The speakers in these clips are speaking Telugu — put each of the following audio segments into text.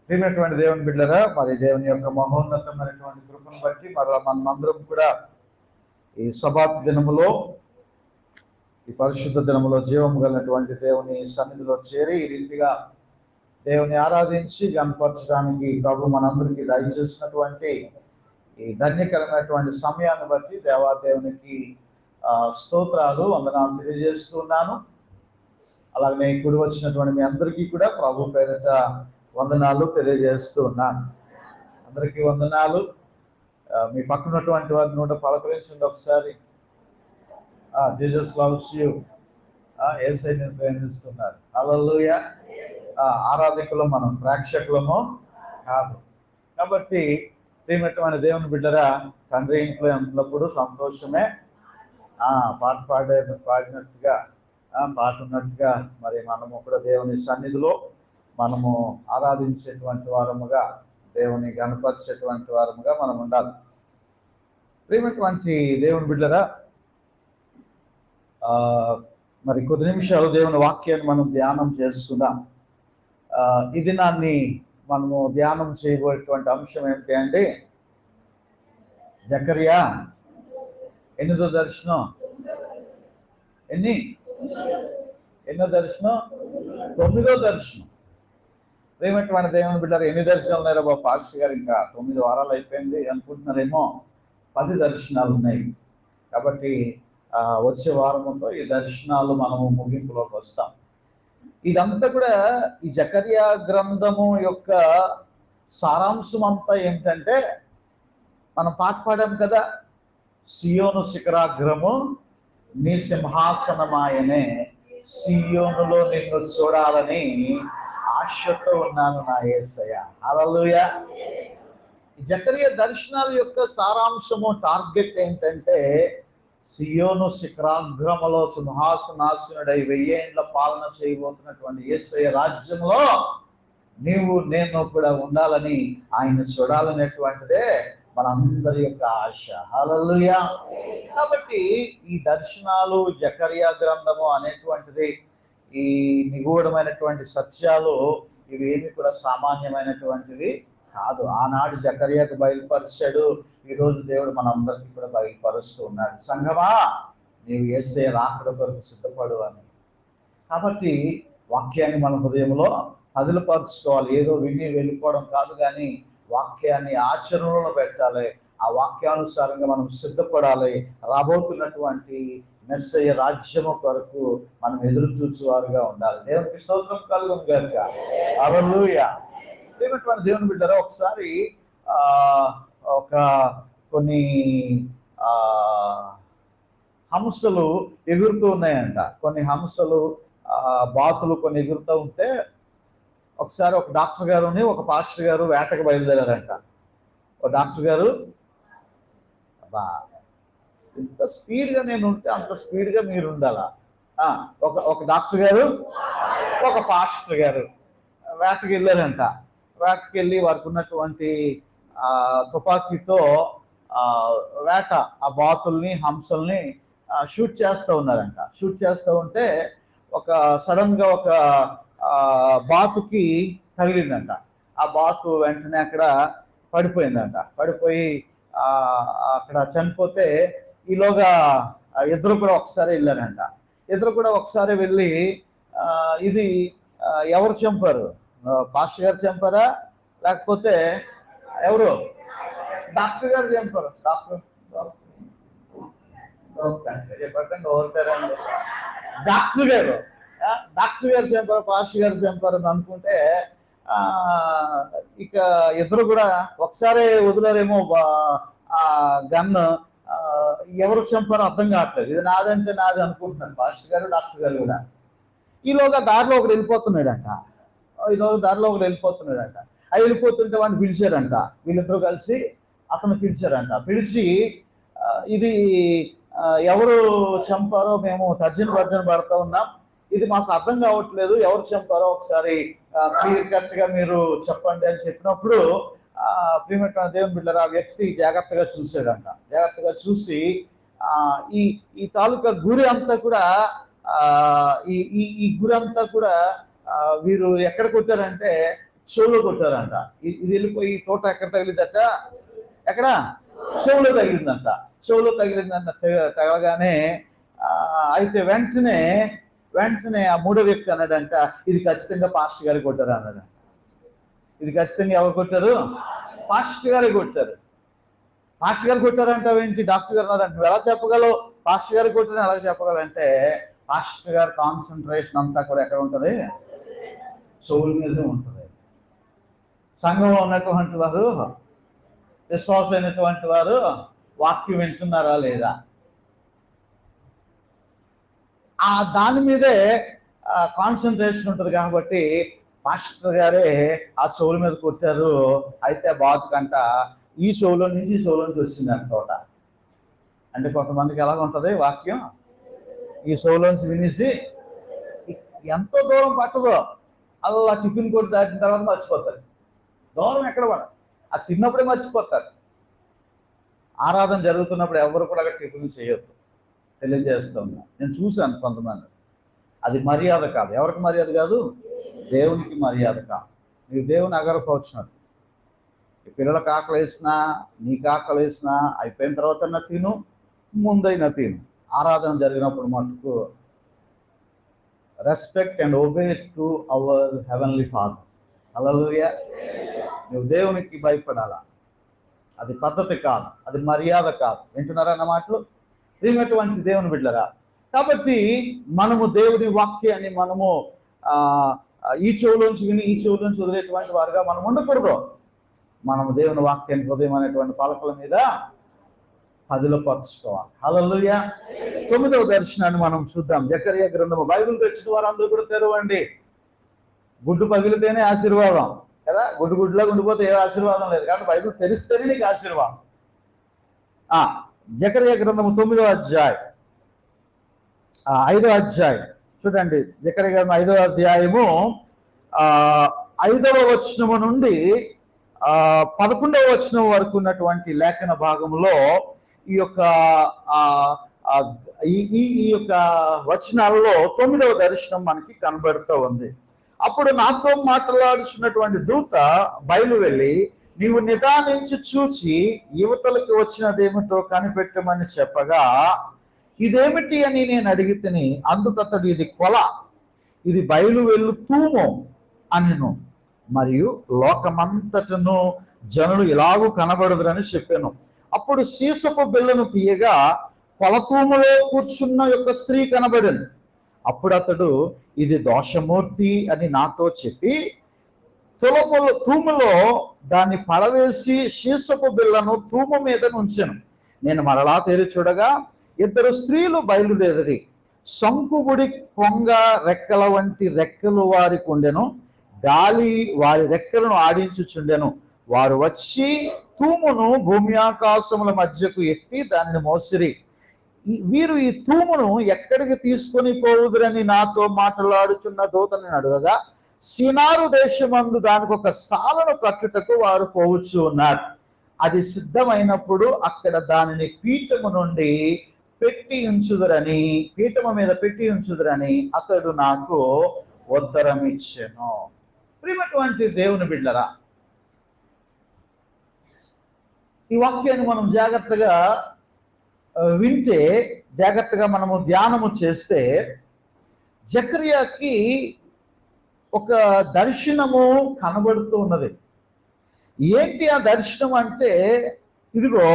ప్రియమైనటువంటి దేవుని బిడ్డలారా, మరి దేవుని యొక్క మహోన్నతమైనటువంటి కృపను బట్టి మరలా మనమందరం కూడా ఈ సబాత్ దినములో, ఈ పరిశుద్ధ దినములో జీవం కలిగినటువంటి దేవుని సన్నిధిలో చేరి ఈ రీతిగా దేవుని ఆరాధించి గణపరచడానికి ప్రభు మనందరికీ దయచేసినటువంటి ఈ ధన్యకరమైనటువంటి సమయాన్ని బట్టి దేవాదేవునికి స్తోత్రాలు, వందనాలు తెలియజేస్తున్నాను. అలాగే ఇప్పుడు వచ్చినటువంటి మీ అందరికీ కూడా ప్రభు పేరిట వందనాలు తెలియజేస్తూ ఉన్నాను. అందరికీ వందనాలు. మీ పక్కనటువంటి వారిని కూడా పలకరించండి ఒకసారి. Jesus loves you. యేసయ్యను ప్రేమిస్తున్నారు. హల్లెలూయా. ఆరాధకులు మనం, ప్రేక్షకులము కాదు. కాబట్టి ప్రియమైనటువంటి దేవుని బిడ్డరా, తండ్రి ఇంట్లో ఉన్నప్పుడు సంతోషమే. పాట పాడినట్టుగా పాట ఉన్నట్టుగా మరి మనము కూడా దేవుని సన్నిధిలో మనము ఆరాధించేటువంటి వారముగా, దేవుని గణపరిచేటువంటి వారముగా మనం ఉండాలి. ప్రియమైనటువంటి దేవుని బిడ్డరా, మరి కొద్ది నిమిషాలు దేవుని వాక్యాన్ని మనం ధ్యానం చేసుకుందాం. ఈ దినాన్ని మనము ధ్యానం చేయబోయేటువంటి అంశం ఏమిటి అంటే, జకర్యా ఎనిమిదో దర్శనం. ఎన్నో దర్శనం? 9వ దర్శనం. ప్రేమటువంటి దేవుని బిడ్డారు, ఎన్ని దర్శనాలు ఉన్నారో బాబు పాస్టర్ గారు? ఇంకా 9 వారాలు అయిపోయింది అనుకుంటున్నారేమో. 10 దర్శనాలు ఉన్నాయి. కాబట్టి వచ్చే వారంతో ఈ దర్శనాలు మనము ముగింపులోకి వస్తాం. ఇదంతా కూడా ఈ జకర్యా గ్రంథము యొక్క సారాంశం అంతా ఏంటంటే, మనం పాట పాడాం కదా, సియోను శిఖరాగ్రము నీ సింహాసనమాయనే, సియోనులో నిన్ను చూడాలని ఆశతో ఉన్నాను నా యేసయ్య. హల్లెలూయా. జకర్యా దర్శనాల యొక్క సారాంశము, టార్గెట్ ఏంటంటే, సియోను శిఖరాగ్రములో సింహాసనాసనుడై 1000 ఏళ్ల పాలన చేయబోతున్నటువంటి యేసయ్య రాజ్యంలో నీవు నేను కూడా ఉండాలని, ఆయన చూడాలనేటువంటిదే మనందరి యొక్క ఆశ. హల్లెలూయా. కాబట్టి ఈ దర్శనాలు, జకర్యా గ్రంథము అనేటువంటిది, ఈ నిగూఢమైనటువంటి సత్యాలు ఇవేమి కూడా సామాన్యమైనటువంటివి కాదు. ఆనాడు జకర్యాకు బయలుపరిచాడు, ఈరోజు దేవుడు మనందరికీ కూడా బయలుపరుస్తూ ఉన్నాడు. సంగమా, నీవు యేసయ్య రాకడ కొరకు సిద్ధపడు అని. కాబట్టి వాక్యాన్ని మన హృదయంలో పదిలపరుచుకోవాలి. ఏదో విని వెళ్ళిపోవడం కాదు, కానీ వాక్యాన్ని ఆచరణలో పెట్టాలి. ఆ వాక్యానుసారంగా మనం సిద్ధపడాలి. రాబోతున్నటువంటి మెస్సయ్య రాజ్యము కొరకు మనం ఎదురు చూసేవారుగా ఉండాలి. దేవునికి స్తోత్రం కలుగును గాక. హల్లెలూయా. దేవుని బిడ్డరా, ఒకసారి కొన్ని హంసలు ఎగురుతూ ఉన్నాయంట. కొన్ని హంసలు, బాతులు కొన్ని ఎగురుతూ ఉంటే ఒకసారి ఒక డాక్టర్ గారుని ఒక పాస్టర్ గారు వేటకు బయలుదేరారంట. ఒక డాక్టర్ గారు, ఇంత స్పీడ్గా నేను ఉంటే అంత స్పీడ్గా మీరు ఉండాలా. ఒక డాక్టర్ గారు ఒక పాస్టర్ గారు వేటకి వెళ్ళారంట. వేటకి వెళ్ళి వారికి ఉన్నటువంటి తుపాకీతో వేట, ఆ బాతుల్ని, హంసల్ని షూట్ చేస్తూ ఉన్నారంట. షూట్ చేస్తూ ఉంటే సడన్ గా ఒక బాతుకి తగిలిందంట. ఆ బాతు వెంటనే అక్కడ పడిపోయిందంట. పడిపోయి అక్కడ చనిపోతే, ఈలోగా ఇద్దరు కూడా ఒకసారి వెళ్ళారంట. ఇద్దరు కూడా ఒకసారి వెళ్ళి, ఇది ఎవరు చంపారు? పాస్టర్ గారు చంపారా, లేకపోతే ఎవరు? డాక్టర్ గారు చంపారు. చెప్పండి, ఓరుతారండి. డాక్టర్ గారు చంపారు, పాస్టర్ గారు చంపారు అని అనుకుంటే, ఇక ఇద్దరు కూడా ఒకసారి వదిలేరేమో గన్ను. ఎవరు చంపారో అర్థం కావట్లేదు. ఇది నాదంటే నాది అనుకుంటున్నాను పాస్టర్ గారు, డాక్టర్ గారు కూడా. ఈలోగా దారిలో ఒకడు వెళ్ళిపోతున్నాడంట. ఆ వెళ్ళిపోతుంటే వాడిని పిలిచారంట. వీళ్ళిద్దరూ కలిసి అతను పిలిచారంట. పిలిచి, ఇది ఎవరు చంపారో మేము తర్జన పడతా ఉన్నాం, ఇది మాకు అర్థం కావట్లేదు, ఎవరు చంపారో ఒకసారి క్లియర్ కట్ గా మీరు చెప్పండి అని చెప్పినప్పుడు, ప్రియమైనటువంటి దేవుని బిడ్డలారా, ఆ వ్యక్తి జాగ్రత్తగా చూసాడంట. జాగ్రత్తగా చూసి ఈ తాలూకా గురి అంతా కూడా, ఈ గురి అంతా కూడా వీరు ఎక్కడ కొట్టారంటే చెవులో కొట్టారంట. ఇది వెళ్ళిపోయి తోట ఎక్కడ తగిలిందట, ఎక్కడ చెవులో తగిలిందంట. చెవులో తగిలిందంట. తగలగానే అయితే వెంటనే ఆ మూడో వ్యక్తి అన్నాడంట, ఇది ఖచ్చితంగా పాస్టర్ గారు కొట్టారు అన్నాడంట. ఇది ఖచ్చితంగా ఎవరు కొట్టారు? పాస్టర్ గారే కొట్టారు. పాస్టర్ గారు కొట్టారంటావు ఏంటి? డాక్టర్ గారు అన్నారంట. నువ్వు ఎలా చెప్పగలవు పాస్టర్ గారు కొట్టారని ఎలా చెప్పగలంటే, పాస్టర్ గారు కాన్సన్ట్రేషన్ అంతా కూడా ఎక్కడ ఉంటుంది? చెవుల మీదే ఉంటుంది. సంఘంలో ఉన్నటువంటి వారు, విశ్వాసమైనటువంటి వారు వాక్యం వింటున్నారా లేదా, దాని మీదే కాన్సన్ట్రేషన్ ఉంటుంది. కాబట్టి పాస్టర్ గారే ఆ చెవుల మీద కొట్టారు. అయితే బాతుకంట ఈ చెవులో నుంచి వచ్చిందంట తోట. అంటే కొంతమందికి ఎలాగ ఉంటుంది వాక్యం, ఈ చెవులోంచి వినేసి ఎంతో దూరం పట్టదో, అలా టిఫిన్ కొట్టి దాటిన తర్వాత మర్చిపోతారు. దూరం ఎక్కడ పడ, అది తిన్నప్పుడే మర్చిపోతారు. ఆరాధన జరుగుతున్నప్పుడు ఎవరు కూడా అక్కడ టిఫిన్ చేయొద్దు, తెలియజేస్తున్నా. నేను చూశాను కొంతమంది. అది మర్యాద కాదు. ఎవరికి మర్యాద కాదు? దేవునికి మర్యాద కాదు. నీకు దేవుని అగరపరిచినట్టు. ఈ పిల్లలకు ఆకలి వేసినా, నీకు ఆకలి వేసినా అయిపోయిన తర్వాత తిను, ముందైనా తిను. ఆరాధన జరిగినప్పుడు మటుకు respect and obey to our heavenly father. Hallelujah. నువ్వు దేవునికి భయపడాలా. అది పద్ధతి కాదు, అది మర్యాద కాదు. వింటున్నారా అన్న మాటలు? ప్రియమైనటువంటి దేవుని బిడ్డలారా, కాబట్టి మనము దేవుని వాక్యాన్ని మనము ఈ చెవులోంచి విని ఈ చెవులోంచి వదిలేటువంటి వారుగా మనం ఉండకూడదు. మనము దేవుని వాక్యాన్ని హృదయం అనేటువంటి పలకల మీద పదిలపరచుకోవాలి. హల్లెలూయా. 9వ దర్శనాన్ని మనం చూద్దాం. జకరియా గ్రంథము. బైబిల్ తెచ్చిన వారందరూ కూడా తెరవండి. గుడ్డు పగిలితేనే ఆశీర్వాదం కదా, గుడ్డులా ఉండిపోతే ఏ ఆశీర్వాదం లేదు. కాబట్టి బైబిల్ తెరిస్తేనే నీకు ఆశీర్వాదం. జకరియా గ్రంథము 9వ అధ్యాయం, 5వ అధ్యాయం చూడండి. జకరియా గ్రంథం 5వ అధ్యాయము 5వ వచనము నుండి 11వ వచనం వరకు ఉన్నటువంటి లేఖన భాగంలో ఈ యొక్క వచనాలలో 9వ దర్శనం మనకి కనబడుతూ ఉంది. అప్పుడు నాతో మాట్లాడుచున్నటువంటి దూత బయలు వెళ్ళి, నీవు నిదానించి చూచి యువతలకి వచ్చినదేమిటో కనిపెట్టమని చెప్పగా, ఇదేమిటి అని నేను అడిగితిని. అందుకతడు, ఇది కొల, ఇది బయలు వెళ్ళు తూము అనెను. మరియు లోకమంతటను జనులు ఇలాగూ కనబడదురని చెప్పాను. అప్పుడు సీసపు బిళ్ళను తీయగా కొలతూములో కూర్చున్న యొక్క స్త్రీ కనబడను. అప్పుడు అతడు, ఇది దోషమూర్తి అని నాతో చెప్పి తూములో దాన్ని పడవేసి సీసపు బిళ్ళను తూము మీద ఉంచెను. నేను మరలా తేరి చూడగా 2 స్త్రీలు బయలుదేరి, శంకుబుడి కొంగ రెక్కల వంటి రెక్కలు వారికి ఉండెను. గాలి వారి రెక్కలను ఆడించుచుండెను. వారు వచ్చి తూమును భూమి ఆకాశముల మధ్యకు ఎత్తి దానిని మోసిరి. వీరు ఈ తూమును ఎక్కడికి తీసుకొని పోవుదురని నాతో మాట్లాడుచున్న దూతని అడగగా, సినారు దేశమందు దానికి ఒక సాలను కట్టుటకు వారు పోవచ్చు ఉన్నారు. అది సిద్ధమైనప్పుడు అక్కడ దానిని పీఠము నుండి పీఠము మీద పెట్టి ఉంచుదురని అతడు నాకు ఉత్తరం ఇచ్చెను. ప్రియమైనటువంటి దేవుని బిడ్డలారా, ఈ వాక్యాన్ని మనం జాగ్రత్తగా వింటే, జాగ్రత్తగా మనము ధ్యానము చేస్తే, జకర్యాకి ఒక దర్శనము కనబడుతూ ఉన్నది. ఏంటి ఆ దర్శనం అంటే, ఇదిగో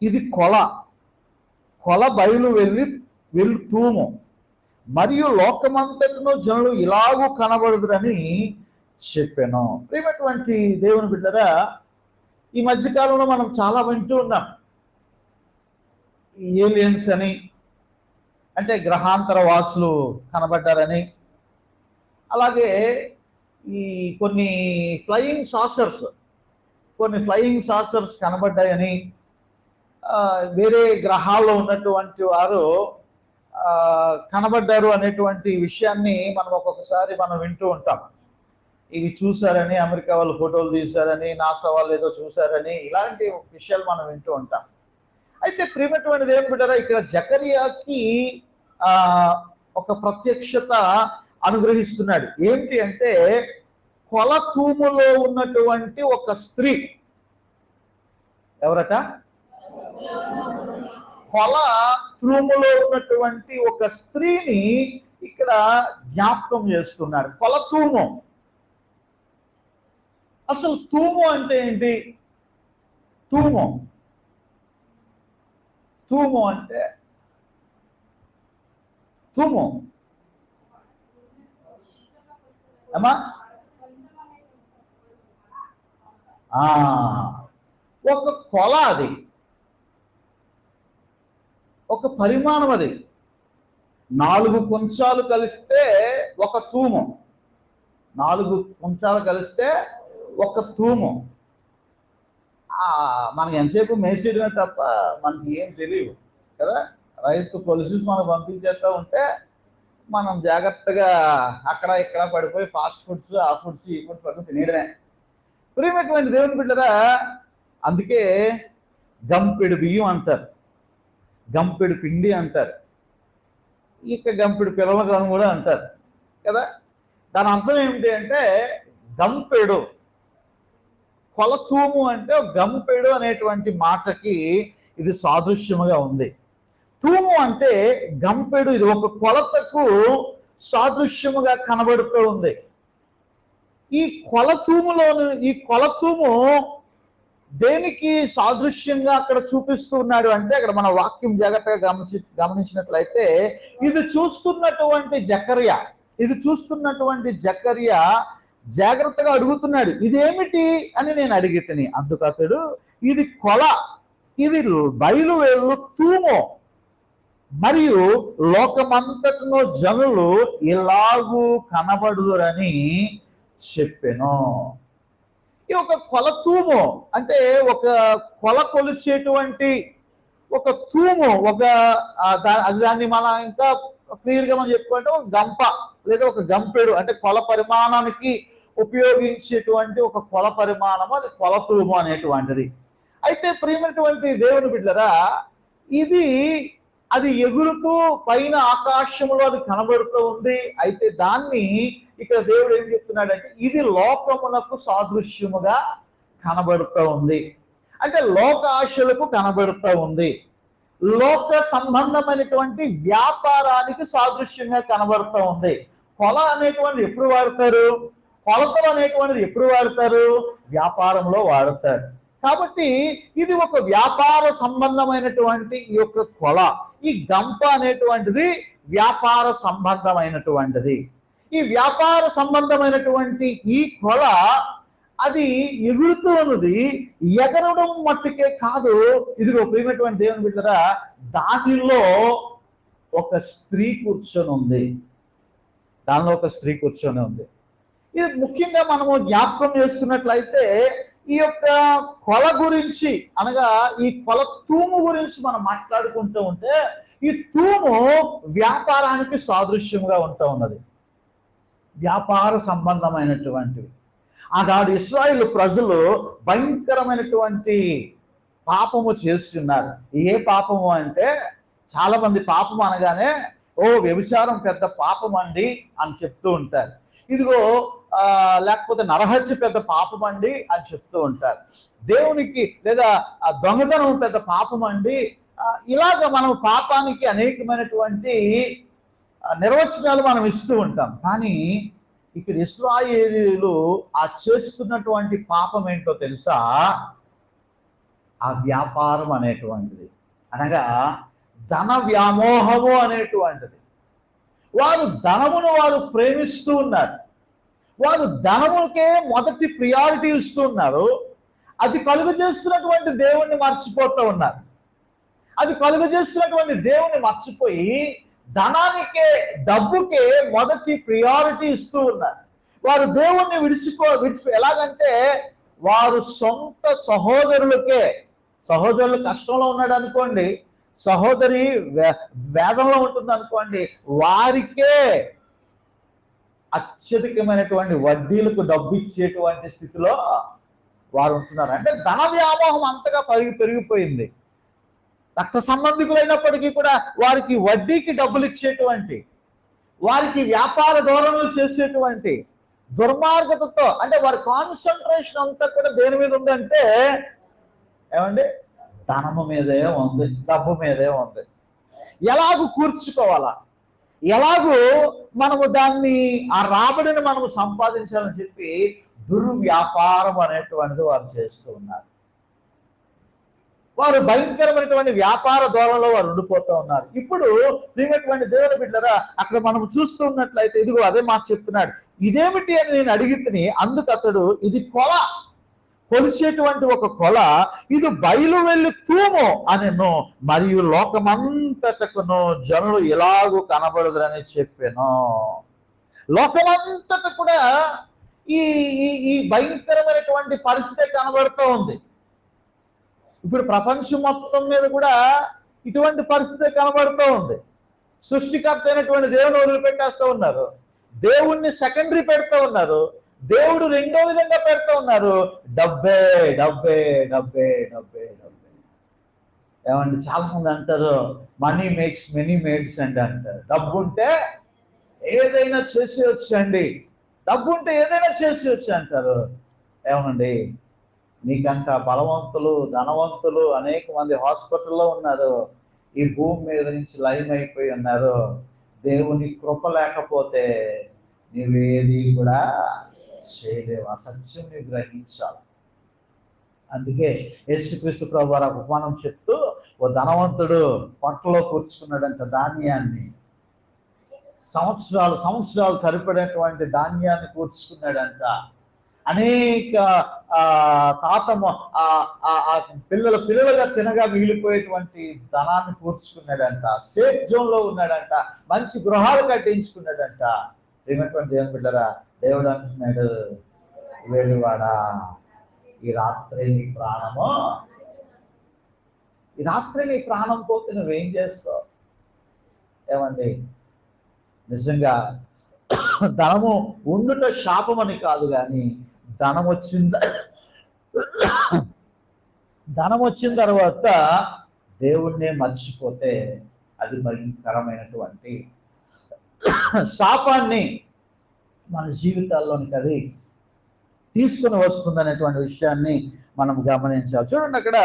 ఇది కొల బయలు వెళ్ళు తూము, మరియు లోకమంతటను జనులు ఇలాగూ కనబడుదురని చెప్పాను. ప్రియమైనటువంటి దేవుని బిడ్డరా, ఈ మధ్యకాలంలో మనం చాలా వింటూ ఉన్నాం. ఏలియన్స్ అని, అంటే గ్రహాంతర వాసులు కనబడ్డారని, అలాగే ఈ కొన్ని ఫ్లయింగ్ సాసర్స్ కనబడ్డాయని, వేరే గ్రహాల్లో ఉన్నటువంటి వారు కనబడ్డారు అనేటువంటి విషయాన్ని మనం ఒక్కొక్కసారి మనం వింటూ ఉంటాం. ఇవి చూశారని, అమెరికా వాళ్ళు ఫోటోలు తీశారని, నాసా వాళ్ళు ఏదో చూశారని, ఇలాంటి విషయాలు మనం వింటూ ఉంటాం. అయితే ప్రియమైనటువంటిది ఏం బిడ్డరా, ఇక్కడ జకర్యాకి ఒక ప్రత్యక్షత అనుగ్రహిస్తున్నాడు. ఏంటి అంటే కొల తూములో ఉన్నటువంటి ఒక స్త్రీ. ఎవరట? కొల తూములో ఉన్నటువంటి ఒక స్త్రీని ఇక్కడ జ్ఞాపకం చేస్తున్నాడు. కొల తూము. అసలు తూము అంటే ఏంటి? తూము తూము అంటే తూము అమ్మా ఒక కొల, అది ఒక పరిమాణం. అది 4 కొంచాలు కలిస్తే ఒక తూము. 4 కొంచాలు కలిస్తే ఒక తూము. మనకి ఎంతసేపు మేసేయడమే తప్ప మనకి ఏం తెలియదు కదా. రైతు కొలిసి మనం పంపించేస్తూ ఉంటే మనం జాగ్రత్తగా అక్కడ ఇక్కడ పడిపోయి ఫాస్ట్ ఫుడ్స్, ఆ ఫుడ్స్, ఈ ఫుడ్స్ పట్టుకుని తినేయడమే. ప్రియమైనటువంటి దేవుని బిడ్డరా, అందుకే గంపెడు బియ్యం అంటారు, గంపెడు పిండి అంటారు, ఇక గంపెడు పిల్లలను కూడా అంటారు కదా. దాని అర్థం ఏమిటి అంటే గంపెడు. కొలతూము అంటే గంపెడు అనేటువంటి మాటకి ఇది సాదృశ్యముగా ఉంది. తూము అంటే గంపెడు, ఇది ఒక కొలతకు సాదృశ్యముగా కనబడుతూ ఉంది. ఈ కొలతూము దేనికి సాదృశ్యంగా అక్కడ చూపిస్తూ ఉన్నాడు అంటే, అక్కడ మన వాక్యం జాగ్రత్తగా గమనించినట్లయితే ఇది చూస్తున్నటువంటి జకర్యా జాగ్రత్తగా అడుగుతున్నాడు, ఇదేమిటి అని నేను అడిగితిని. అందుకు అతడు, ఇది కొల, ఇది బయలువేళ్ళు తూము, మరియు లోకమంతటిలో జనులు ఇలాగూ కనబడుదురని చెప్పెను. ఈ ఒక కొల తూము అంటే ఒక కొల కొలిచేటువంటి ఒక తూము, దాన్ని మనం ఇంకా క్లియర్గా మనం చెప్పుకుంటే ఒక గంప లేదా ఒక గంపెడు అంటే కొల పరిమాణానికి ఉపయోగించేటువంటి ఒక కొల పరిమాణము, అది కొల తూము అనేటువంటిది. అయితే ప్రియమైనటువంటి దేవుని బిడ్డరా, అది ఎగురుతూ పైన ఆకాశంలో అది కనబడుతూ ఉంది. అయితే దాన్ని ఇక్కడ దేవుడు ఏం చెప్తున్నాడంటే, ఇది లోకమునకు సాదృశ్యముగా కనబడుతూ ఉంది. అంటే లోక ఆశలకు కనబడుతూ ఉంది, లోక సంబంధమైనటువంటి వ్యాపారానికి సాదృశ్యంగా కనబడుతూ ఉంది. కొల అనేటువంటిది ఎప్పుడు వాడతారు? కొలతలు అనేటువంటిది ఎప్పుడు వాడతారు? వ్యాపారంలో వాడతారు. కాబట్టి ఇది ఒక వ్యాపార సంబంధమైనటువంటి ఈ యొక్క కొల. ఈ గంప అనేటువంటిది వ్యాపార సంబంధమైనటువంటిది. ఈ వ్యాపార సంబంధమైనటువంటి ఈ కొల అది ఎగురుతూ ఉన్నది. ఎగరడం మట్టుకే కాదు, ఇదిగో ప్రియమైనటువంటి దేవుని బిడ్డరా, దానిలో ఒక స్త్రీ కూర్చొని ఉంది. ఇది ముఖ్యంగా మనము జ్ఞాపకం చేసుకున్నట్లయితే ఈ యొక్క కొల గురించి, అనగా ఈ కొల తూము గురించి మనం మాట్లాడుకుంటూ ఉంటే, ఈ తూము వ్యాపారానికి సాదృశ్యంగా ఉంటూ ఉన్నది, వ్యాపార సంబంధమైనటువంటివి. ఆనాడు ఇశ్రాయేలు ప్రజలు భయంకరమైనటువంటి పాపము చేస్తున్నారు. ఏ పాపము అంటే, చాలా మంది పాపం అనగానే వ్యభిచారం పెద్ద పాపం అండి అని చెప్తూ ఉంటారు. ఇదిగో లేకపోతే నరహత్య పెద్ద పాపం అండి అని చెప్తూ ఉంటారు. దేవునికి లేదా దొంగతనం పెద్ద పాపం అండి. ఇలాగ మనం పాపానికి అనేకమైనటువంటి నిర్వచనాలు మనం ఇస్తూ ఉంటాం. కానీ ఇక్కడ ఇశ్రాయేలీయులు చేస్తున్నటువంటి పాపం ఏంటో తెలుసా? ఆ వ్యాపారం అనేటువంటిది, అనగా ధన వ్యామోహము అనేటువంటిది. వారు ధనమును ప్రేమిస్తూ ఉన్నారు. వారు ధనముకే మొదటి ప్రియారిటీ ఇస్తూ ఉన్నారు. అది కలుగు చేస్తున్నటువంటి దేవుణ్ణి మర్చిపోతూ ఉన్నారు. అది కలుగు చేస్తున్నటువంటి దేవుణ్ణి మర్చిపోయి ధనానికే, డబ్బుకే మొదటి ప్రియారిటీ ఇస్తూ ఉన్నారు. వారు దేవుణ్ణి విడిచిపో ఎలాగంటే, వారు సొంత సహోదరులు కష్టంలో ఉన్నాడు అనుకోండి, సహోదరి వేదంలో ఉంటుంది అనుకోండి, వారికే అత్యధికమైనటువంటి వడ్డీలకు డబ్బు ఇచ్చేటువంటి స్థితిలో వారు ఉంటున్నారు. అంటే ధన వ్యామోహం అంతగా పెరిగిపోయింది. రక్త సంబంధికులైనప్పటికీ కూడా వారికి వడ్డీకి డబ్బులు ఇచ్చేటువంటి, వారికి వ్యాపార ధోరణులు చేసేటువంటి దుర్మార్గతతో, అంటే వారి కాన్సన్ట్రేషన్ అంతా కూడా దేని మీద ఉందంటే ఏమండి, ధనము మీదే ఉంది, డబ్బు మీదే ఉంది. ఎలాగూ కూర్చుకోవాలా, ఎలాగూ మనము దాన్ని ఆ రాబడిని మనము సంపాదించాలని చెప్పి దుర్వ్యాపారం అనేటువంటిది వారు చేస్తూ ఉన్నారు. వారు భయంకరమైనటువంటి వ్యాపార ధోరణిలో వారు ఉండిపోతూ ఉన్నారు. ఇప్పుడు ప్రియమైనటువంటి దేవుని బిడ్డలారా, అక్కడ మనం చూస్తూ ఉన్నట్లయితే ఇదిగో అదే మాట చెప్తున్నాడు. ఇదేమిటి అని నేను అడిగితిని, అందుకు అతడు, ఇది కొల, కొలిచేటువంటి ఒక కొల, ఇది బయలు వెళ్ళి తూము అనెను, మరియు లోకమంతటకును జనులు ఎలాగూ కనబడదురని చెప్పాను. లోకమంతట కూడా ఈ ఈ భయంకరమైనటువంటి పరిస్థితి కనబడుతూ ఉంది. ఇప్పుడు ప్రపంచం మొత్తం మీద కూడా ఇటువంటి పరిస్థితి కనబడుతూ ఉంది. సృష్టికర్త అయినటువంటి దేవుని వదిలిపెట్టేస్తూ ఉన్నారు, దేవుణ్ణి సెకండరీ పెడుతూ ఉన్నారు, దేవుడు రెండో విధంగా పెడుతూ ఉన్నారు. డబ్బే డబ్బే డబ్బే డబ్బే డబ్బే. ఏమండి, చాలా మంది అంటారు మనీ మేక్స్ మెనీ మేడ్స్ అండి అంటారు. డబ్బు ఉంటే ఏదైనా చేసేయచ్చు అండి, డబ్బు ఉంటే ఏదైనా చేసేయచ్చు అంటారు. ఏమండి, నీకంట బలవంతులు, ధనవంతులు అనేక మంది హాస్పిటల్లో ఉన్నారు, ఈ భూమి మీద నుంచి లైన్ అయిపోయి ఉన్నారు. దేవుని కృప లేకపోతే నీవేది కూడా చేయలేవు. ఆ సత్యం నీవు గ్రహించాలి. అందుకే యేసుక్రీస్తు ప్రభు వారు ఉపమానం చెప్తూ, ఓ ధనవంతుడు పొట్టలో కూర్చుకున్నాడంట ధాన్యాన్ని, సంవత్సరాలు సరిపడేటువంటి ధాన్యాన్ని కూర్చుకున్నాడంట. అనేక పిల్లలుగా తినగా మిగిలిపోయేటువంటి ధనాన్ని కూర్చుకున్నాడంట. సేఫ్ జోన్ లో ఉన్నాడంట, మంచి గృహాలు కట్టించుకున్నాడంట. ఏమైనటువంటి దేవుని బిడ్డరా, దేవుడు అంటున్నాడు, వేడివాడా, ఈ రాత్రి నీ ప్రాణం పోతే నువ్వేం చేస్తావు? ఏమండి, నిజంగా ధనము ఉండుట శాపం అని కాదు, కానీ ధనం వచ్చిన తర్వాత దేవుణ్ణే మర్చిపోతే అది భయంకరమైనటువంటి శాపాన్ని మన జీవితాల్లోనికి అది తీసుకుని వస్తుంది అనేటువంటి విషయాన్ని మనం గమనించాలి. చూడండి, అక్కడ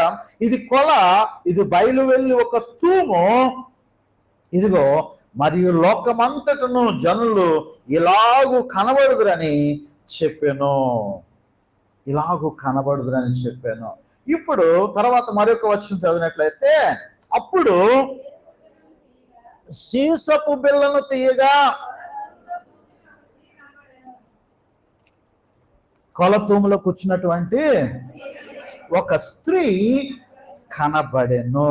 ఇది కొల, ఇది బయలు వెళ్ళి ఒక తూము, ఇదిగో మరియు లోకమంతటను జనులు ఇలాగూ కనబడుదురని చెప్పాను. ఇప్పుడు తర్వాత మరొక వచనం చదివినట్లయితే, అప్పుడు సీసపు బిళ్ళను తీయగా కొలతూములో కూర్చున్నటువంటి ఒక స్త్రీ కనబడెను.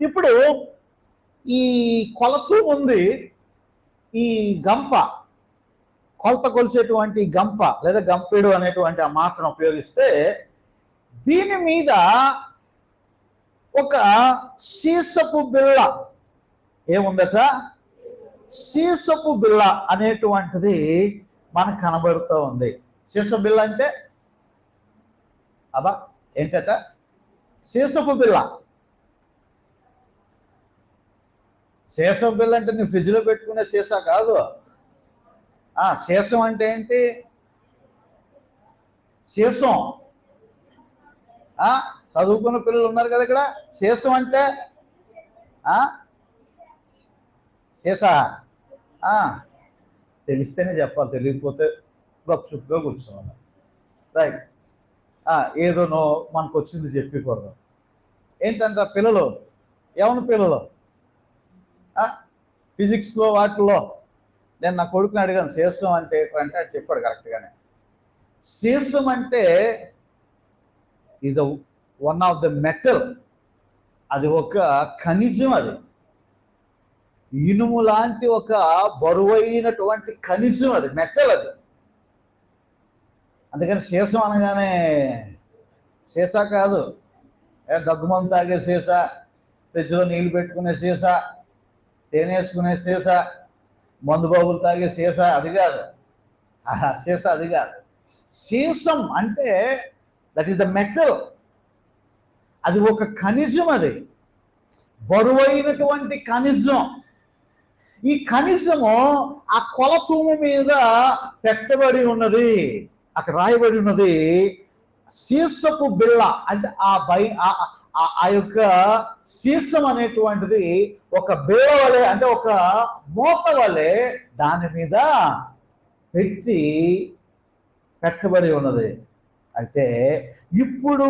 ఇప్పుడు ఈ కొలతూము ఉంది, ఈ గంప, కొలత కొలిసేటువంటి గంప లేదా గంపేడు అనేటువంటి ఆ మాటను ఉపయోగిస్తే, దీని మీద ఒక సీసపు బిళ్ళ ఏముందట, సీసపు బిళ్ళ అనేటువంటిది మనకు కనబడుతూ ఉంది. సీసపు బిళ్ళ అంటే అబ్బా ఏంటట, సీసపు బిళ్ళ. సీసం బిళ్ళ అంటే నువ్వు ఫ్రిడ్జ్లో పెట్టుకునే సీసా కాదు. సీసం అంటే ఏంటి? సీసం. చదువుకున్న పిల్లలు ఉన్నారు కదా ఇక్కడ. సీసం అంటే సీసా తెలిస్తేనే చెప్పాలి, తెలియకపోతే గప్చుప్గా కూర్చోవాలి. రైట్. ఏదోనో మనకు వచ్చింది చెప్పకూడదు. ఏంటంటే పిల్లలు, ఎవరి పిల్లలు ఫిజిక్స్లో వాటిల్లో నేను నా కొడుకుని అడిగాను, సీసం అంటే అంటే అది చెప్పాడు కరెక్ట్గానే. సీసం అంటే ఇది వన్ ఆఫ్ ద మెటల్, అది ఒక ఖనిజం, అది ఇనుము లాంటి ఒక బరువైనటువంటి ఖనిజం, అది మెటల్, అది. అందుకని సీసం అనగానే సీసా కాదు, దగ్గుమందు తాగే సీసా, ఫ్రిడ్జ్లో నీళ్లు పెట్టుకునే సీసా, తేనేసుకునే సీసా, మందు బాబులు తాగే సీసా, అది కాదు. సీసా అది కాదు. సీసం అంటే దట్ ఈస్ ద మెటల్, అది ఒక ఖనిజం, అది బరువైనటువంటి ఖనిజం. ఈ కనీసము ఆ కొలతూము మీద పెట్టబడి ఉన్నది, అక్కడ రాయబడి ఉన్నది సీసపు బిళ్ళ. అంటే ఆ యొక్క సీసం అనేటువంటిది ఒక బిళ్ళ వలె, అంటే ఒక మూత వలె దాని మీద పెట్టబడి ఉన్నది. అయితే ఇప్పుడు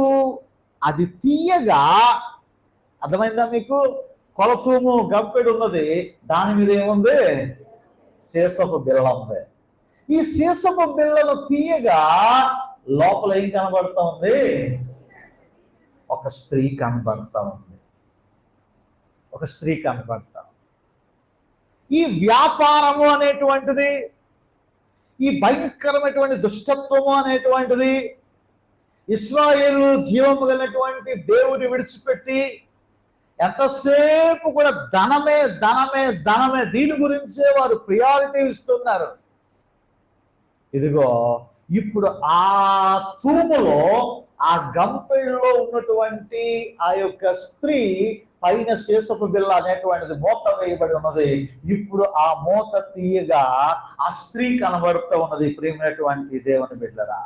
అది తీయగా, అర్థమైందా మీకు? కొలతూము గంపెడు ఉన్నది, దాని మీద ఏముంది? సీసపు బిళ్ళ ఉంది. ఈ సీసపు బిళ్ళను తీయగా లోపల ఏం కనబడతా ఉంది? ఒక స్త్రీ కనబడతా ఉంది. ఒక స్త్రీ కనబడతా. ఈ వ్యాపారము అనేటువంటిది, ఈ భయంకరమైనటువంటి దుష్టత్వము అనేటువంటిది, ఇశ్రాయేలు జీవము కలిగినటువంటి దేవుని విడిచిపెట్టి ఎంతసేపు కూడా ధనమే ధనమే ధనమే, దీని గురించే వారు ప్రియారిటీ ఇస్తున్నారు. ఇదిగో ఇప్పుడు ఆ తూములో, ఆ గంపెళ్ళలో ఉన్నటువంటి ఆ యొక్క స్త్రీ పైన సీసపు బిళ్ళ అనేటువంటిది మూత వేయబడి ఉన్నది. ఇప్పుడు ఆ మూత తీయగా ఆ స్త్రీ కనబడుతూ ఉన్నది. ప్రియమైనటువంటి దేవుని బిడ్డరా,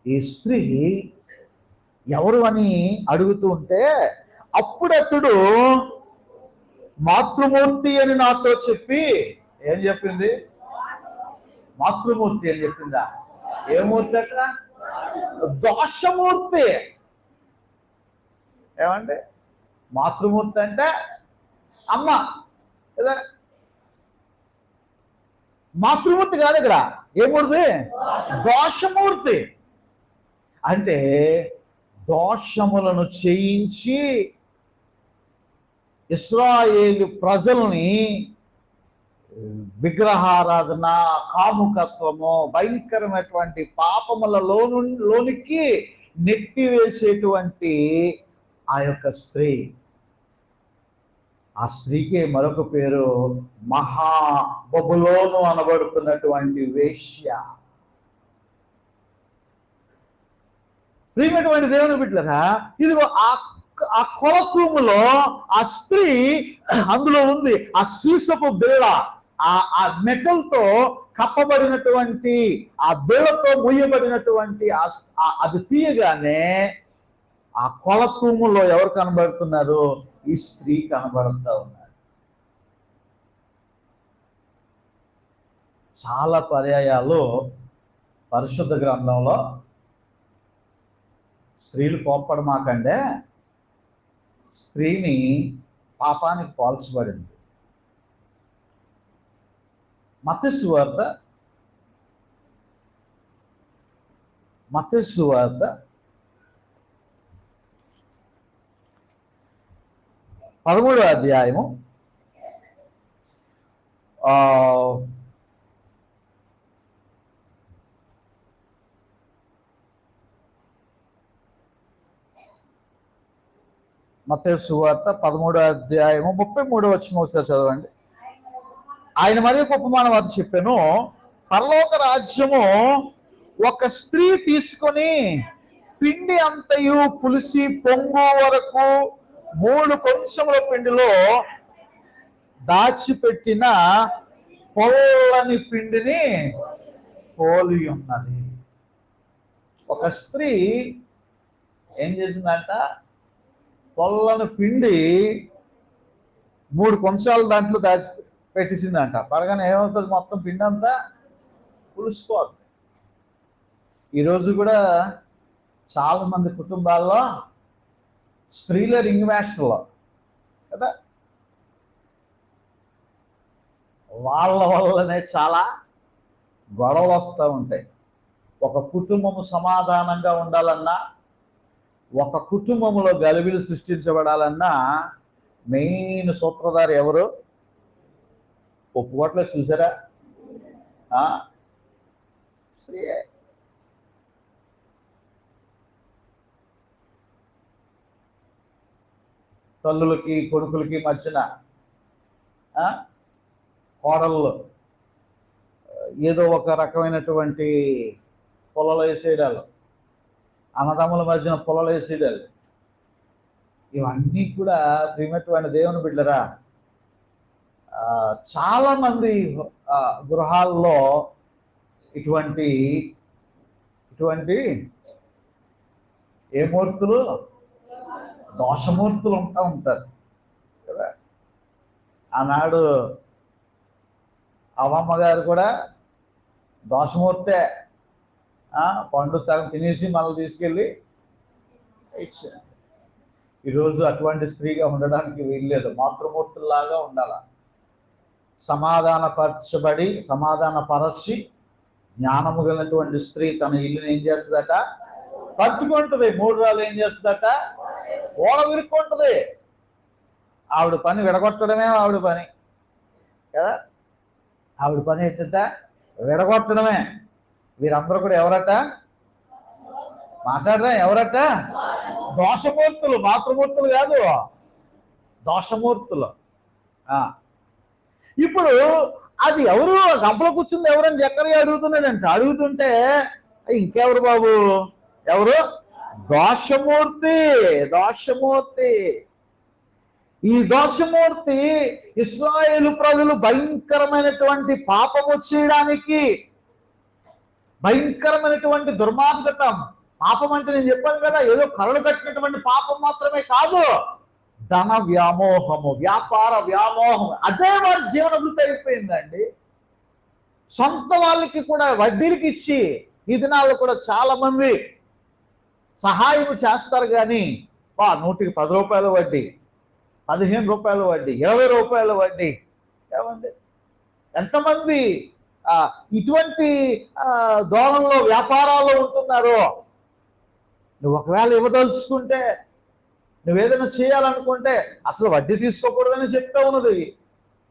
ఈ స్త్రీ ఎవరు అని అడుగుతూ ఉంటే, అప్పుడతడు మాతృమూర్తి అని నాతో చెప్పి, ఏం చెప్పింది? మాతృమూర్తి అని చెప్పిందా? ఏ మూర్తి అట? దోషమూర్తి. ఏమంటే మాతృమూర్తి అంటే అమ్మ కదా, మాతృమూర్తి కాదు ఇక్కడ. ఏ మూర్తి? దోషమూర్తి. అంటే దోషములను చేయించి ఇశ్రాయేలు ప్రజల్ని విగ్రహారాధన, కాముకత్వము, భయంకరమైనటువంటి పాపములలోనికి నెట్టివేసేటువంటి ఆ యొక్క స్త్రీ, ఆ స్త్రీకి మరొక పేరు మహా బబులోను అనబడుతున్నటువంటి వేశ్య. ప్రియమైనటువంటి దేవుని బిడ్డలారా, ఇదిగో ఆ కొలతూములో ఆ స్త్రీ అందులో ఉంది. ఆ సీసపు బిళ్ళ, ఆ మెటల్తో కప్పబడినటువంటి ఆ బిళ్ళతో ముయ్యబడినటువంటి అది తీయగానే ఆ కొలతూములో ఎవరు కనబడుతున్నారు? ఈ స్త్రీ కనబడుతూ ఉన్నారు. చాలా పర్యాయాలు పరిశుద్ధ గ్రంథంలో స్త్రీలు కోప్పడమాకండే, స్త్రీని పాపానికి పోల్చబడింది. మత్తయి సువార్త 13వ అధ్యాయము 33వ వచనం ఒకసారి చదవండి. ఆయన మరి ఒక ఉపమానం అది చెప్పాను. పరలోక రాజ్యము ఒక స్త్రీ తీసుకొని పిండి అంతయు పులిసి పొంగు వరకు 3 కొంచెముల పిండిలో దాచిపెట్టిన పొల్లని పిండిని పోలి ఉన్నది. ఒక స్త్రీ ఏం చేసిందంట? పొల్లని పిండి 3 కొంచాలు దాంట్లో పెట్టేసిందంట. పరగానే ఏమవుతుంది? మొత్తం పిండి అంతా పులిసిపోతుంది. ఈరోజు కూడా చాలా మంది కుటుంబాల్లో స్త్రీలే రింగ్ మాస్టర్లో కదా, వాళ్ళ వల్లనే చాలా గొడవలు వస్తూ ఉంటాయి. ఒక కుటుంబము సమాధానంగా ఉండాలన్నా, ఒక కుటుంబంలో గలిబిలు సృష్టించబడాలన్నా మెయిన్ సూత్రధారి ఎవరు? ఒప్పుకోట్లేదు చూసారా? స్త్రీయే. తల్లులకి కొడుకులకి మధ్యన కోడళ్ళు ఏదో ఒక రకమైనటువంటి పొలలు వేసేయడాలు, అన్నదమ్ముల మధ్యన పొలలు వేసేయడాలు, ఇవన్నీ కూడా ప్రియమైనటువంటి దేవుని బిడ్డరా చాలా మంది గృహాల్లో ఇటువంటి ఇటువంటి ఏ మూర్తులు, దోషమూర్తులు ఉంటా ఉంటారు కదా. ఆనాడు అమ్మమ్మ గారు కూడా దోషమూర్తే. పండు తినేసి మనల్ని తీసుకెళ్ళి ఇచ్చారు. ఈరోజు అటువంటి స్త్రీగా ఉండడానికి వీల్లేదు, మాతృమూర్తుల్లాగా ఉండాల. సమాధానపరచి జ్ఞానము కలిగినటువంటి స్త్రీ తన ఇల్లుని ఏం చేస్తుందట? కట్టుకుంటుంది. 3 రాళ్ళు ఏం చేస్తుందట? ఓడ విరుక్కుంటుంది. ఆవిడ పని విడగొట్టడమే ఆవిడ పని కదా. ఆవిడ పని ఏంటంటే విడగొట్టడమే. వీరందరూ కూడా ఎవరట? మాట్లాడరా? ఎవరట? దోషమూర్తులు, మాతృమూర్తులు కాదు, దోషమూర్తులు. ఇప్పుడు అది ఎవరు గంపలో కూర్చుంది ఎవరని జక్కరయ్య అడుగుతున్నాడంట. అడుగుతుంటే ఇంకెవరు బాబు? ఎవరు? దోషమూర్తి. దోషమూర్తి. ఈ దోషమూర్తి ఇశ్రాయేలు ప్రజలు భయంకరమైనటువంటి పాపము చేయడానికి, భయంకరమైనటువంటి దుర్మార్గత. పాపం అంటే నేను చెప్పాను కదా, ఏదో కరలు కట్టినటువంటి పాపం మాత్రమే కాదు, ధన వ్యామోహము, వ్యాపార వ్యామోహం, అదే వారి జీవన వృత్తి అయిపోయిందండి. సొంత వాళ్ళకి కూడా వడ్డీలకి ఇచ్చి, ఈ దినాల్లో కూడా చాలా మంది సహాయం చేస్తారు కానీ 100కి 10 రూపాయల వడ్డీ, 15 రూపాయల వడ్డీ, 20 రూపాయల వడ్డీ. ఏమండి, ఎంతమంది ఇటువంటి ధోరణిలో వ్యాపారాల్లో ఉంటున్నారో. నువ్వు ఒకవేళ ఇవ్వదలుచుకుంటే, నువ్వేదైనా చేయాలనుకుంటే అసలు వడ్డీ తీసుకోకూడదని చెప్తా ఉన్నది.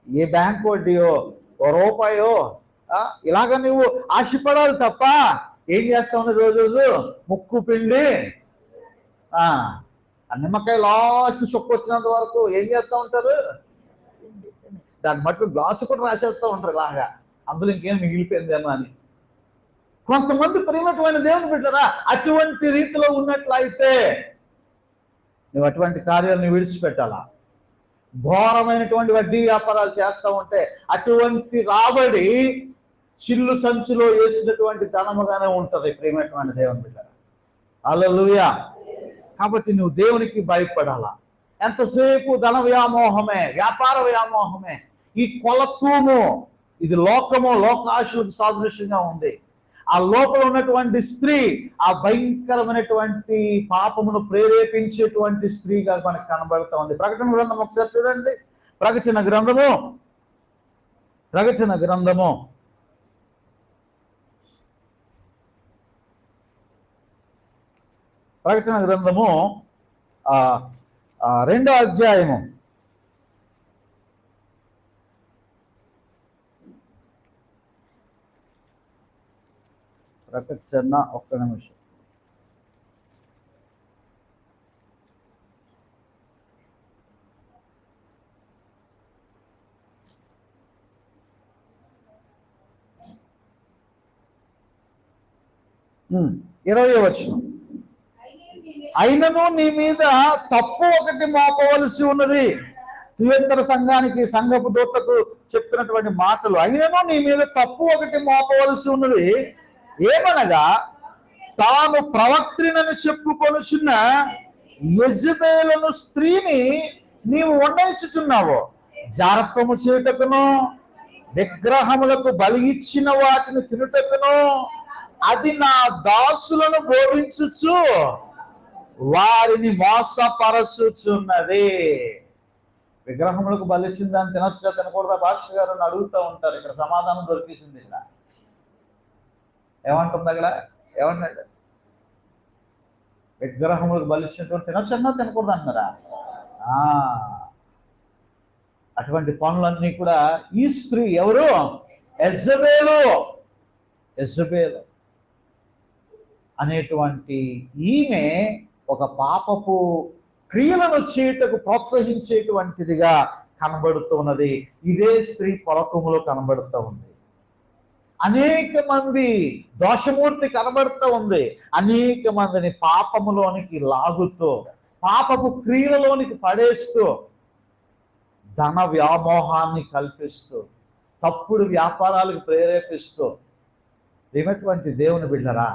ఏ బ్యాంక్ వడ్డీయో, రూపాయో ఇలాగ నువ్వు ఆశపడాలి తప్ప ఏం చేస్తా ఉన్నది? రోజు ముక్కు పిండి నిమ్మకాయ లాస్ట్ చొక్కు వచ్చినంత వరకు ఏం చేస్తూ ఉంటారు? దాన్ని మట్టుకు గ్లాసు కూడా రాసేస్తూ ఉంటారు ఇలాగా, అందులో ఇంకేం మిగిలిపోయిందేమో అని. కొంతమంది ప్రేమటువంటి దేవుని బిడ్డరా అటువంటి రీతిలో ఉన్నట్లయితే నువ్వు అటువంటి కార్యాలను విడిచిపెట్టాలా. ఘోరమైనటువంటి వడ్డీ వ్యాపారాలు చేస్తూ ఉంటే అటువంటి రాబడి చిల్లు సంచులో వేసినటువంటి ధనముగానే ఉంటది ప్రేమటువంటి దేవుని బిడ్డరా. హల్లెలూయా. కాబట్టి నువ్వు దేవునికి భయపడాలా. ఎంతసేపు ధన వ్యామోహమే, వ్యాపార వ్యామోహమే. ఈ కొలతూము ఇది లోకము, లోకాశులకు సాదృశ్యంగా ఉంది. ఆ లోపల ఉన్నటువంటి స్త్రీ ఆ భయంకరమైనటువంటి పాపమును ప్రేరేపించేటువంటి స్త్రీగా మనకు కనబడుతూ ఉంది. ప్రకటన గ్రంథం ఒకసారి చూడండి. ప్రకటన గ్రంథము 2వ అధ్యాయము 1 నిమిషం. ఇరవై వచనం. అయినను నీ మీద తప్పు ఒకటి మోపవలసి ఉన్నది. తుయత్తర సంఘానికి, సంఘపు దూతకు చెప్తున్నటువంటి మాటలు. అయినను నీ మీద తప్పు ఒకటి మోపవలసి ఉన్నది. ఏమనగా తాను ప్రవక్త్రినని చెప్పుకొనుచున్న యెజబెలు స్త్రీని నీవు ఉండనిచ్చుచున్నావు. జారత్వము చేయుటకును, విగ్రహములకు బలి ఇచ్చిన వాటిని తినుటకును అది నా దాసులను బోధించుచు వారిని మోసపరచుచున్నది. విగ్రహములకు బలి ఇచ్చిన దాన్ని తినొచ్చా తినకూడదా భాస్కర్ గారు అని అడుగుతూ ఉంటారు. ఇక్కడ సమాధానం దొరికేసింది. ఇక్కడ ఏమంటుంది? అక్కడ ఏమన్నాడు? విగ్రహములకు బలి ఇచ్చినటువంటి తినొచ్చన్నా తినకూడదు అన్నారా? అటువంటి పనులన్నీ కూడా ఈ స్త్రీ ఎవరు? యెజబెలు అనేటువంటి ఈమె ఒక పాపపు క్రియలను చేయుటకు ప్రోత్సహించేటువంటిదిగా కనబడుతున్నది. ఇదే స్త్రీ పరకములో కనబడుతూ ఉంది. అనేక మంది దోషమూర్తి కనబడుతూ ఉంది. అనేక మందిని పాపములోనికి లాగుతూ, పాపపు క్రియలలోనికి పడేస్తూ, ధన వ్యామోహాన్ని కల్పిస్తూ, తప్పుడు వ్యాపారాలకు ప్రేరేపిస్తూ, ఏమైనటువంటి దేవుని బిడ్డరా,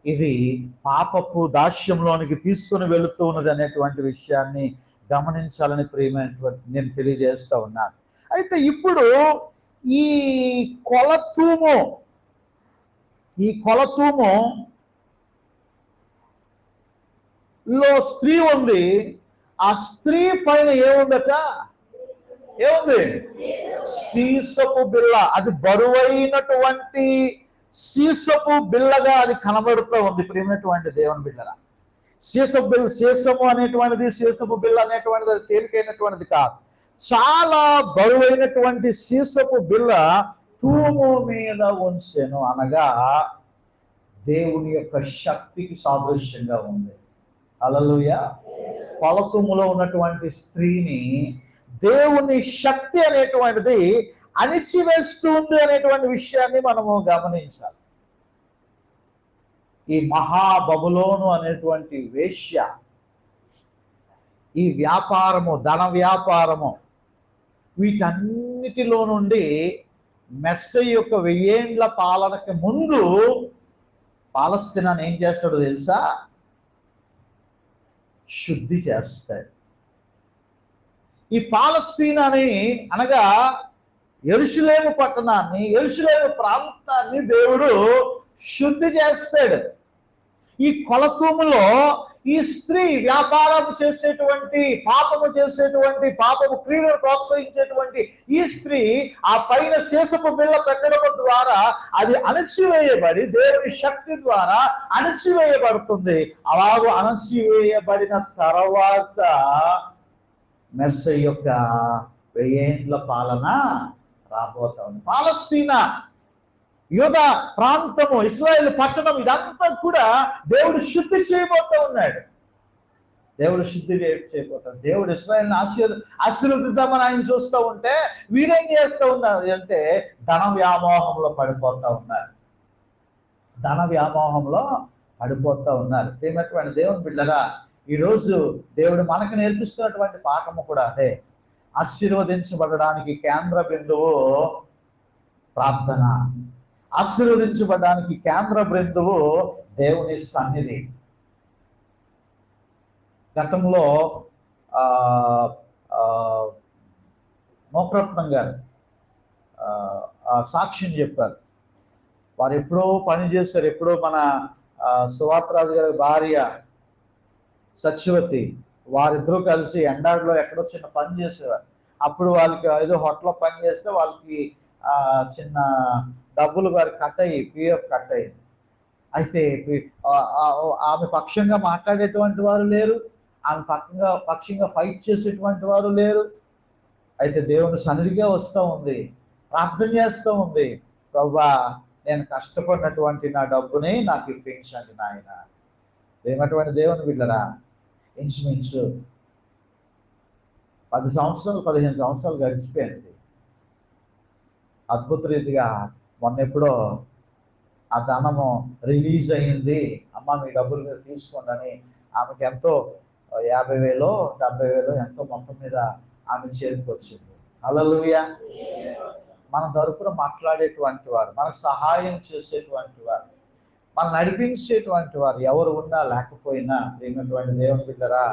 ఇది పాపపు దాస్యంలోనికి తీసుకుని వెళుతూ ఉన్నది అనేటువంటి విషయాన్ని గమనించాలని ప్రియమైనటువంటి నేను తెలియజేస్తూ ఉన్నాను. అయితే ఇప్పుడు ఈ కొలతూములో స్త్రీ ఉంది. ఆ స్త్రీ పైన ఏముందట? ఏముంది? సీసపు బిళ్ళ. అది బరువైనటువంటి సీసపు బిళ్ళగా అది కనబడుతూ ఉంది ప్రియమైనటువంటి దేవుని బిళ్ళ. సీసము అనేటువంటిది, సీసపు బిళ్ళ అనేటువంటిది అది తేలికైనటువంటిది కాదు. చాలా బరువైనటువంటి సీసపు బిళ్ళ తూము మీద ఉంచెను, అనగా దేవుని యొక్క శక్తికి సాదృశ్యంగా ఉంది. హల్లెలూయా. కొలతూములో ఉన్నటువంటి స్త్రీని దేవుని శక్తి అనేటువంటిది అణిచివేస్తుంది అనేటువంటి విషయాన్ని మనము గమనించాలి. ఈ మహాబబులోను అనేటువంటి వేశ్య, ఈ వ్యాపారము, ధన వ్యాపారము, వీటన్నిటిలో నుండి మెస్సయ్య యొక్క 1000 ఏండ్ల పాలనకి ముందు పాలస్తీనాను ఏం చేస్తాడో తెలుసా? శుద్ధి చేస్తాడు. ఈ పాలస్తీనాని అనగా యెరూషలేము పట్టణాన్ని, యెరూషలేము ప్రాంతాన్ని దేవుడు శుద్ధి చేస్తాడు. ఈ కొలతూములో ఈ స్త్రీ వ్యాపారం చేసేటువంటి, పాపము క్రియలను ప్రోత్సహించేటువంటి ఈ స్త్రీ ఆ పైన సీసపు బిళ్ళ పెట్టడం ద్వారా అది అణచివేయబడి దేవుని శక్తి ద్వారా అణచివేయబడుతుంది. అలాగూ అణచివేయబడిన తర్వాత మెస్సయ్య యొక్క 1000 ఏండ్ల పాలన రాబోతా ఉంది. పాలస్తీనా, యూదా ప్రాంతము, ఇశ్రాయేలు పట్టణం, ఇదంతా కూడా దేవుడు శుద్ధి చేయబోతూ ఉన్నాడు. దేవుడు శుద్ధి చేయబోతాడు. దేవుడు ఇశ్రాయేలుని ఆశీర్వదిద్దామని ఆయన చూస్తూ ఉంటే వీరేం చేస్తూ ఉన్నారు అంటే ధన వ్యామోహంలో పడిపోతూ ఉన్నారు. ధన వ్యామోహంలో పడిపోతూ ఉన్నారు. ఏమైనటువంటి దేవుని బిడ్డరా, ఈరోజు దేవుడు మనకు నేర్పిస్తున్నటువంటి పాఠము కూడా అదే. ఆశీర్వదించబడడానికి కేంద్ర బిందువు ప్రార్థన. ఆశీర్వదించబడడానికి కేంద్ర బిందువు దేవుని సన్నిధి. గతంలో మోకరత్నం గారు సాక్ష్యం చెప్పారు. వారు ఎప్పుడో పని చేశారు. ఎప్పుడో మన సువార్తరాజు గారి భార్య సత్యవతి, వారిద్దరూ కలిసి ఎండాడిలో ఎక్కడో చిన్న పని చేసేవారు. అప్పుడు వాళ్ళకి ఏదో హోటల్లో పని చేస్తే వాళ్ళకి చిన్న డబ్బులు వారికి కట్ అయ్యి, పిఎఫ్ కట్ అయ్యింది. అయితే ఆమె పక్షంగా మాట్లాడేటువంటి వారు లేరు, ఆమె పక్షంగా ఫైట్ చేసేటువంటి వారు లేరు. అయితే దేవుని సన్నిధిగా వస్తూ ఉంది, ప్రార్థన చేస్తూ ఉంది, ప్రభువా నేను కష్టపడినటువంటి నా డబ్బుని నాకు ఇప్పించండి నాయన. ఏమటువంటి దేవుని బిడ్డరా, ఇంచుమించు 10 సంవత్సరాలు 15 సంవత్సరాలు గడిచిపోయింది. అద్భుత రీతిగా మొన్నెప్పుడో ఆ ధనము రిలీజ్ అయింది. అమ్మ మీ డబ్బులు మీరు తీసుకోండి అని ఆమెకి ఎంతో 50,000 70,000 ఎంతో మొత్తం మీద ఆమె చేతికి వచ్చింది. హల్లెలూయా. మన తరపున మాట్లాడేటువంటి వారు, మనకు సహాయం చేసేటువంటి వారు, మనం నడిపించేటువంటి వారు ఎవరు ఉన్నా లేకపోయినా ప్రియమైనటువంటి దేవుని బిడ్డరా,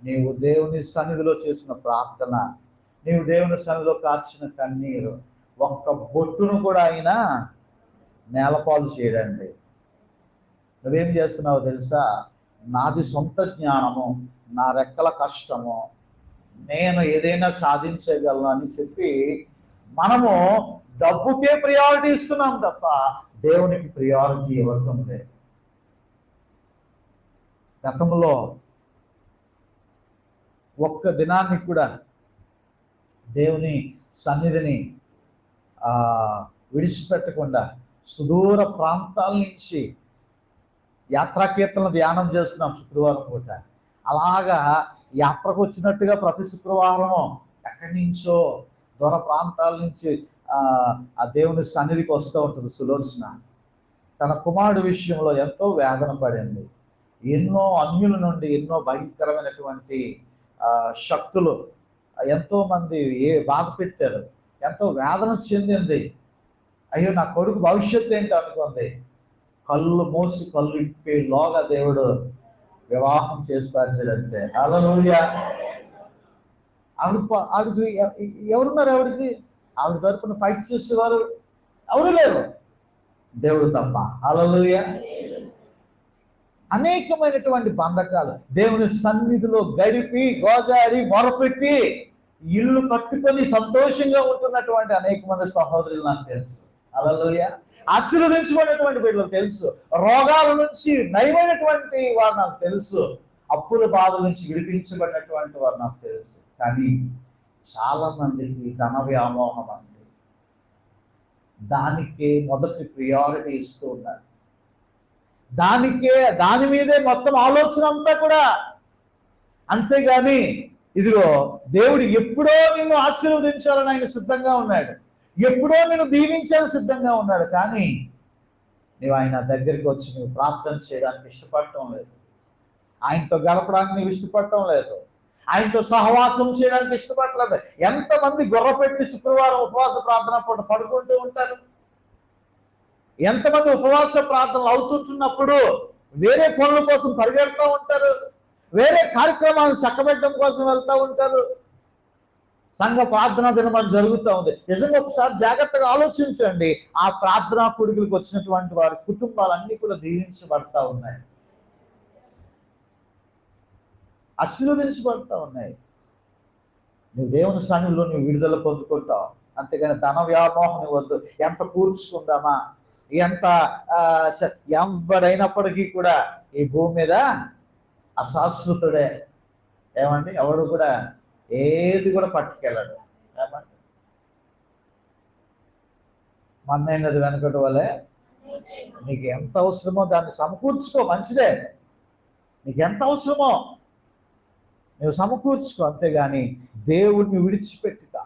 నీవు దేవుని సన్నిధిలో చేసిన ప్రార్థన, నీవు దేవుని సన్నిధిలో కార్చిన కన్నీరు ఒక్క బొట్టును కూడా అయినా నేలపాలు చేయడండి. నువ్వేం చేస్తున్నావో తెలుసా? నాది సొంత జ్ఞానము, నా రెక్కల కష్టము, నేను ఏదైనా సాధించగలను అని చెప్పి మనము డబ్బుకే ప్రియారిటీ ఇస్తున్నాం తప్ప దేవునికి ప్రియారిటీ ఇవ్వటంలే. గతంలో ఒక్క దినాన్ని కూడా దేవుని సన్నిధిని విడిచిపెట్టకుండా సుదూర ప్రాంతాల నుంచి యాత్రా కీర్తనలు ధ్యానం చేస్తున్నాం శుక్రవారం పూట. అలాగా యాత్రకు వచ్చినట్టుగా ప్రతి శుక్రవారం ఎక్కడి నుంచో దూర ప్రాంతాల నుంచి ఆ దేవుని సన్నిధికి వస్తూ ఉంటుంది. సులోచన తన కుమారుడు విషయంలో ఎంతో వేదన పడింది. ఎన్నో అన్యుల నుండి ఎన్నో భయంకరమైనటువంటి శక్తులు ఎంతో మంది బాధ పెట్టారు, ఎంతో వేదన చెందింది. అయ్యో నా కొడుకు భవిష్యత్తు ఏంటి అనుకుంది. కళ్ళు మూసి కళ్ళు ఇప్పేలోగా దేవుడు వివాహం చేసి పరిచాడంటే హల్లెలూయా. ఆవిడకి ఎవరున్నారు? ఆవిడ తరపున ఫైట్ చేసేవారు ఎవరు లేరు, దేవుడు తప్ప. హల్లెలూయా. అనేకమైనటువంటి బంధకాలు దేవుని సన్నిధిలో గడిపి గోజారి మొరపెట్టి ఇల్లు కట్టుకొని సంతోషంగా ఉంటున్నటువంటి అనేక మంది సహోదరులు నాకు తెలుసు. హల్లెలూయా. ఆశీర్వదించబడినటువంటి బిడ్డలు తెలుసు. రోగాల నుంచి నయమైనటువంటి వారు నాకు తెలుసు. అప్పుల బాధల నుంచి విడిపించబడినటువంటి వారు నాకు తెలుసు. కానీ చాలా మందికి ధన వ్యామోహం అండి, దానికే మొదటి ప్రియారిటీ ఇస్తూ ఉన్నారు. దాని మీదే మొత్తం ఆలోచన అంతా కూడా. అంతేగాని ఇదిగో దేవుడు ఎప్పుడో నిన్ను ఆశీర్వదించాలని ఆయన సిద్ధంగా ఉన్నాడు, ఎప్పుడో నిన్ను దీవించాలని సిద్ధంగా ఉన్నాడు. కానీ నువ్వు ఆయన దగ్గరికి వచ్చి నువ్వు ప్రార్థన చేయడానికి ఇష్టపడటం లేదు, ఆయనతో గడపడానికి నువ్వు ఇష్టపడటం లేదు, ఆయనతో సహవాసం చేయడానికి ఇష్టపడలేదు. ఎంతమంది గొర్రెపెట్టి శుక్రవారం ఉపవాస ప్రార్థన పూట పడుకుంటూ ఉంటారు? ఎంతమంది ఉపవాస ప్రార్థనలు అవుతుంటున్నప్పుడు వేరే పనుల కోసం పరిగెడుతూ ఉంటారు, వేరే కార్యక్రమాలను చక్కబెట్టడం కోసం వెళ్తూ ఉంటారు. సంఘ ప్రార్థనా దినం జరుగుతూ ఉంది. నిజంగా ఒకసారి జాగ్రత్తగా ఆలోచించండి. ఆ ప్రార్థనా కొడుకులకు వచ్చినటువంటి వారి కుటుంబాలన్నీ కూడా దీవించబడతా ఉన్నాయి, ఆశీర్వదించబడతా ఉన్నాయి. నువ్వు దేవుని సన్నిధిలో నువ్వు విడుదల పొందుకుంటావు. అంతేగాని ధన వ్యామోహం వద్దు. ఎంత కూర్చుకుందామా, ఎంత ఎవడైనప్పటికీ కూడా ఈ భూమి మీద అశాశ్వతుడే. ఏమండి, ఎవడు కూడా ఏది కూడా పట్టుకెళ్ళడు. ఏమండి, మన్నైనది వెనకటి వల్లే నీకు ఎంత అవసరమో దాన్ని సమకూర్చుకో, మంచిదే. నీకు ఎంత అవసరమో నువ్వు సమకూర్చుకో, అంతేగాని దేవుడిని విడిచిపెట్టుతా.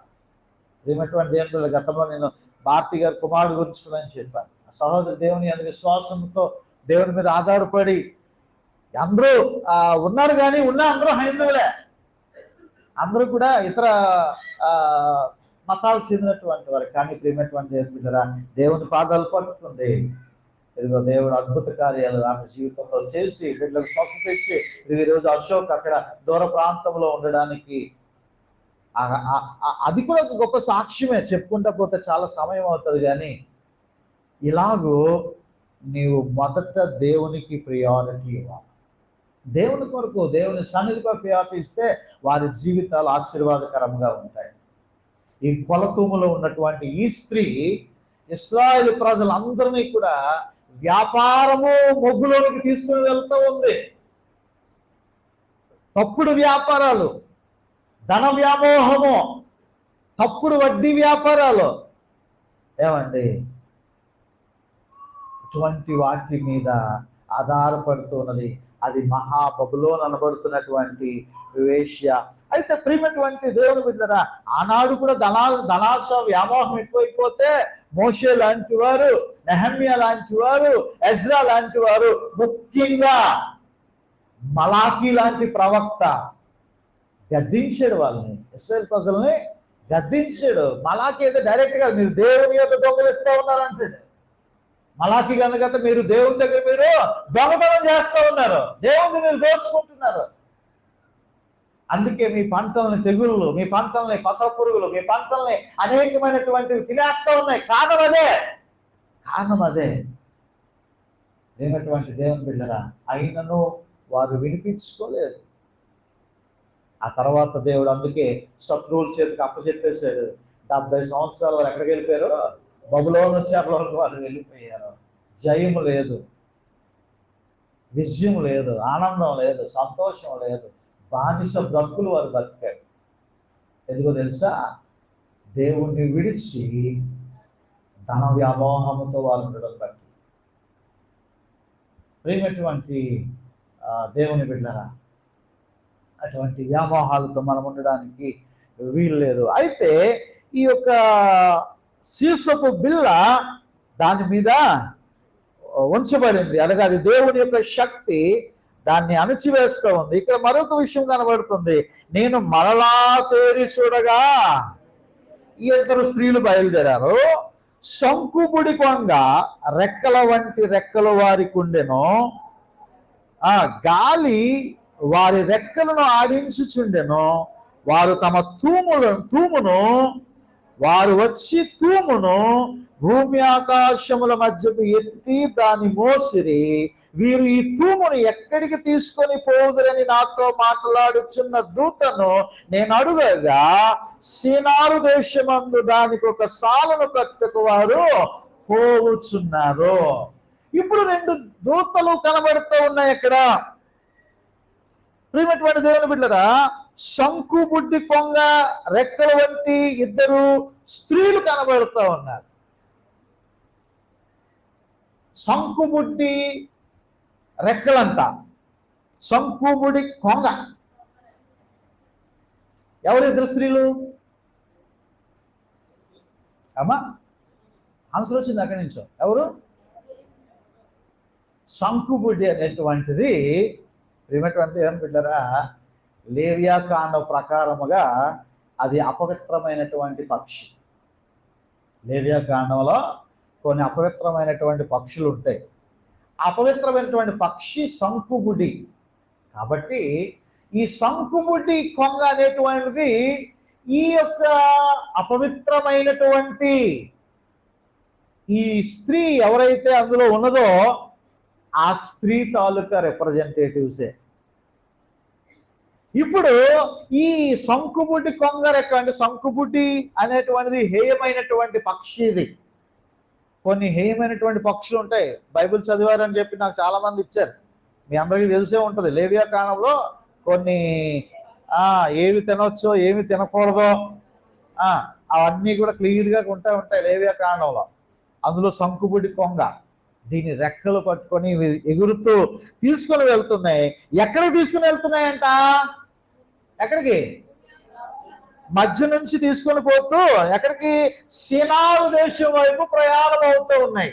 ఏమటువంటి దేవుని గతంలో నేను భారతి గారి కుమారుడు గురించి కూడా అని చెప్పాను. సహోదరు దేవుని అందు విశ్వాసంతో దేవుని మీద ఆధారపడి అందరూ ఉన్నారు, కానీ అందరూ హైందవులే, అందరూ కూడా ఇతర మతాలు చెందినటువంటి వారు. కానీ ప్రేమటువంటి దేవుని బిడ్డరా, దేవుని పాదాలు పట్టుకుంది. ఇదిగో దేవుడు అద్భుత కార్యాలు ఆమె జీవితంలో చేసి బిడ్డలకు స్వస్థత ఇచ్చి ఇది ఈరోజు అశోక్ అక్కడ దూర ప్రాంతంలో ఉండడానికి అది కూడా ఒక గొప్ప సాక్ష్యమే. చెప్పుకుంటా పోతే చాలా సమయం అవుతుంది. కానీ ఇలాగూ నీవు మొదట దేవునికి ప్రియారిటీ ఇవ్వాలి. దేవుని కొరకు దేవుని సన్నిధిపై ప్రియారిటీ ఇస్తే వారి జీవితాలు ఆశీర్వాదకరంగా ఉంటాయి. ఈ కొలతూములో ఉన్నటువంటి ఈ స్త్రీ ఇశ్రాయేలు ప్రజలందరినీ కూడా వ్యాపారము మొగ్గులోనికి తీసుకుని వెళ్తూ ఉంది. తప్పుడు వ్యాపారాలు, ధన వ్యామోహము, తప్పుడు వడ్డీ వ్యాపారాలు, ఏమండి, ఇటువంటి వాటి మీద ఆధారపడుతున్నది. అది మహాబబులోన్ అనబడుతున్నటువంటి వేశ్య. అయితే ప్రియమైనటువంటి దేవుని బిడ్డలారా, ఆనాడు కూడా ధనాశ వ్యామోహం ఎక్కువైపోతే మోషే లాంటి వారు, నెహమ్యా లాంటి వారు, ఎజ్రా లాంటి వారు, ముఖ్యంగా మలాకీ లాంటి ప్రవక్త గద్దించాడు వాళ్ళని, ఇశ్రాయేల్ ప్రజల్ని గద్దించాడు. మలాకీ అయితే డైరెక్ట్ గా మీరు దేవుని యొక్క దొంగలిస్తూ ఉన్నారంటాడు. మలాకీ కనుక మీరు దేవుని దగ్గర మీరు దొంగతనం చేస్తూ ఉన్నారు, దేవుని మీరు దోచుకుంటున్నారు. అందుకే మీ పంటల్ని తెగుళ్ళు, మీ పంటల్ని పస పురుగులు, మీ పంటల్ని అనేకమైనటువంటివి తినేస్తూ ఉన్నాయి. కారణం అదే. లేనటువంటి దేవుని బిడ్డరా, అయినను వారు వినిపించుకోలేదు. ఆ తర్వాత దేవుడు అందుకే శత్రువుల చేతికి అప్పచెప్పేశాడు. 70 సంవత్సరాలు వారు ఎక్కడికి వెళ్ళిపోయారు? బబులోను చెరలోకి వారు వెళ్ళిపోయారు. జయము లేదు, విజయం లేదు, ఆనందం లేదు, సంతోషం లేదు, బానిస బ్రతుకులు వారు బతికారు. ఎందుకో తెలుసా? దేవుణ్ణి విడిచి ధన వ్యామోహంతో వారు ఉండడం బట్టి. ప్రేమటువంటి దేవుని బిడ్డలారా, అటువంటి వ్యామోహాలతో మనం ఉండడానికి వీలు లేదు. అయితే ఈ యొక్క సీసపు బిల్ల దాని మీద ఉంచబడింది. అనగా అది దేవుని యొక్క శక్తి దాన్ని అణచివేస్తూ ఉంది. ఇక్కడ మరొక విషయం కనబడుతుంది. నేను మరలా తేరి చూడగా ఈ ఇద్దరు స్త్రీలు బయలుదేరారు. శంకుబుడి కొంగ రెక్కల వంటి రెక్కలు వారికి ఉండెను. ఆ గాలి వారి రెక్కలను ఆడించుచుండెను. వారు తమ తూమును వారు వచ్చి తూమును భూమి ఆకాశముల మధ్యకు ఎత్తి దాన్ని మోసిరి. వీరు ఈ తూమును ఎక్కడికి తీసుకొని పోదురని నాతో మాట్లాడుచున్న దూతను నేను అడుగగా, సీనారు దేశమందు దానికి ఒక సాలను కట్టుకు వారు పోవుచున్నారు. ఇప్పుడు రెండు దూతలు కనబడుతూ ఉన్నాయి ఇక్కడ. ప్రియమైనటువంటి దేవుని బిడ్డలారా, శంకుబుడ్డి కొంగ రెక్కల వంటి ఇద్దరు స్త్రీలు కనబడుతూ ఉన్నారు. శంకుబుడ్డి రెక్కలంట, శంకుబుడి కొంగ. ఎవరు ఇద్దరు స్త్రీలు? అమ్మా ఆన్సర్ వచ్చింది అక్కడి నుంచో. ఎవరు? శంకుబుడ్డి అనేటువంటిది ప్రియమైనటువంటి ఏం బిడ్డరా, లేవియా కాండం ప్రకారముగా అది అపవిత్రమైనటువంటి పక్షి. లేవియా కాండంలో కొన్ని అపవిత్రమైనటువంటి పక్షులు ఉంటాయి. అపవిత్రమైనటువంటి పక్షి శంకుబుడి. కాబట్టి ఈ శంకుబుడి కొంగ అనేటువంటిది ఈ యొక్క అపవిత్రమైనటువంటి ఈ స్త్రీ ఎవరైతే అందులో ఉన్నదో ఆ స్త్రీ తాలూకా రిప్రజెంటేటివ్సే. ఇప్పుడు ఈ శంకుబుడ్డి కొంగ రెక్క అంటే శంకుబుడ్డి అనేటువంటిది హేయమైనటువంటి పక్షి. ఇది కొన్ని హేయమైనటువంటి పక్షులు ఉంటాయి. బైబిల్ చదివారని చెప్పి నాకు చాలా మంది ఇచ్చారు. మీ అందరికీ తెలిసే ఉంటుంది. లేవియా కాండంలో కొన్ని ఏవి తినొచ్చో ఏమి తినకూడదో అవన్నీ కూడా క్లియర్గా ఉంటాయి లేవియా కాండంలో. అందులో శంకుబుడ్డి కొంగ దీని రెక్కలు పట్టుకొని ఎగురుతూ తీసుకొని వెళ్తున్నాయి. ఎక్కడికి తీసుకుని వెళ్తున్నాయంట? ఎక్కడికి? మధ్య నుంచి తీసుకొని పోతూ ఎక్కడికి? సినారు దేశం వైపు ప్రయాణం అవుతూ ఉన్నాయి.